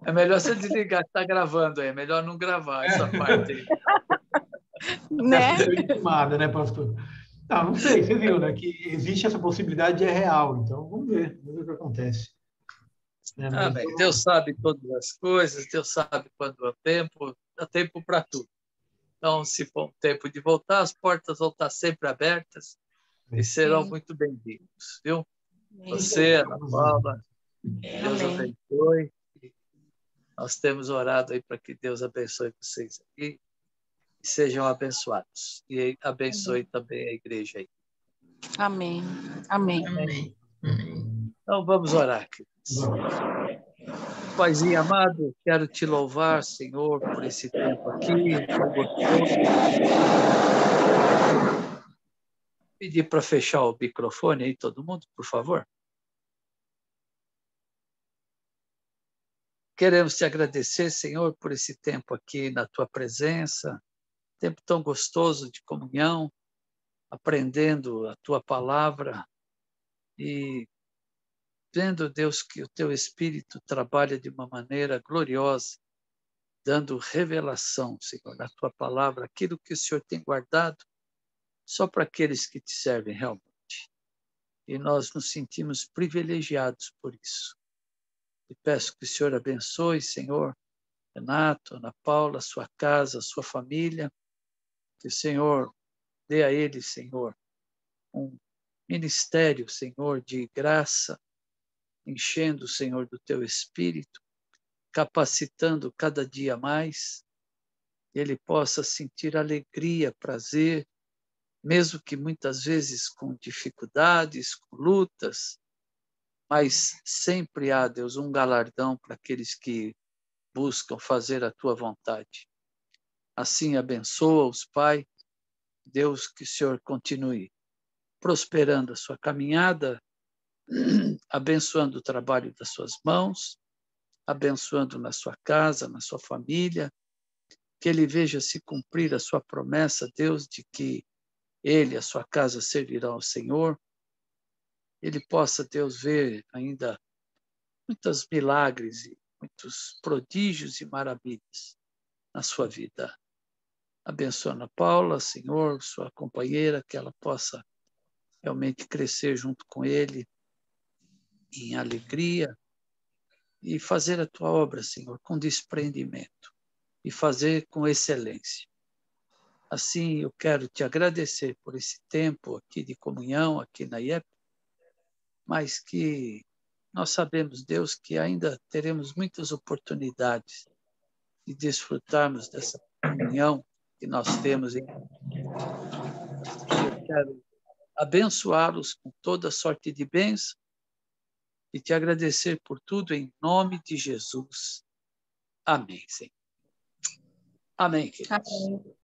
Speaker 2: É melhor você desligar que está gravando aí. É melhor não gravar essa parte aí.
Speaker 5: Né?
Speaker 1: Intimada, né, pastor? Não sei, você viu, né? Que existe essa possibilidade, é real. Então, vamos ver o que acontece.
Speaker 2: Bem, Deus sabe todas as coisas, Deus sabe quando é tempo, dá tempo para tudo. Então, se for um tempo de voltar, as portas vão estar sempre abertas e serão muito bem-vindos, viu? Você, Ana Paula, Deus abençoe. Nós temos orado aí para que Deus abençoe vocês aqui e sejam abençoados. E abençoe também a igreja aí.
Speaker 5: Amém. Amém.
Speaker 6: Amém.
Speaker 2: Então, vamos orar, queridos. Paizinho amado, quero te louvar, Senhor, por esse tempo aqui. Pedir para fechar o microfone aí, todo mundo, por favor. Queremos te agradecer, Senhor, por esse tempo aqui na tua presença, tempo tão gostoso de comunhão, aprendendo a tua palavra e vendo, Deus, que o teu Espírito trabalha de uma maneira gloriosa, dando revelação, Senhor, na tua palavra, aquilo que o Senhor tem guardado só para aqueles que te servem realmente. E nós nos sentimos privilegiados por isso. E peço que o Senhor abençoe, Senhor, Renato, Ana Paula, sua casa, sua família, que o Senhor dê a eles, Senhor, um ministério, Senhor, de graça, enchendo, Senhor, do teu Espírito, capacitando cada dia mais, que ele possa sentir alegria, prazer, mesmo que muitas vezes com dificuldades, com lutas, mas sempre há, Deus, um galardão para aqueles que buscam fazer a tua vontade. Assim, abençoa-os, Pai. Deus, que o Senhor continue prosperando a sua caminhada, abençoando o trabalho das suas mãos, abençoando na sua casa, na sua família, que ele veja se cumprir a sua promessa, Deus, de que ele e a sua casa servirão ao Senhor. Ele possa, Deus, ver ainda muitos milagres e muitos prodígios e maravilhas na sua vida. Abençoa Ana Paula, Senhor, sua companheira, que ela possa realmente crescer junto com ele em alegria e fazer a tua obra, Senhor, com desprendimento e fazer com excelência. Assim, eu quero te agradecer por esse tempo aqui de comunhão, aqui na IEP, mas que nós sabemos, Deus, que ainda teremos muitas oportunidades de desfrutarmos dessa comunhão que nós temos. Eu quero abençoá-los com toda sorte de bênçãos e te agradecer por tudo em nome de Jesus. Amém, Senhor. Amém, queridos.
Speaker 5: Amém.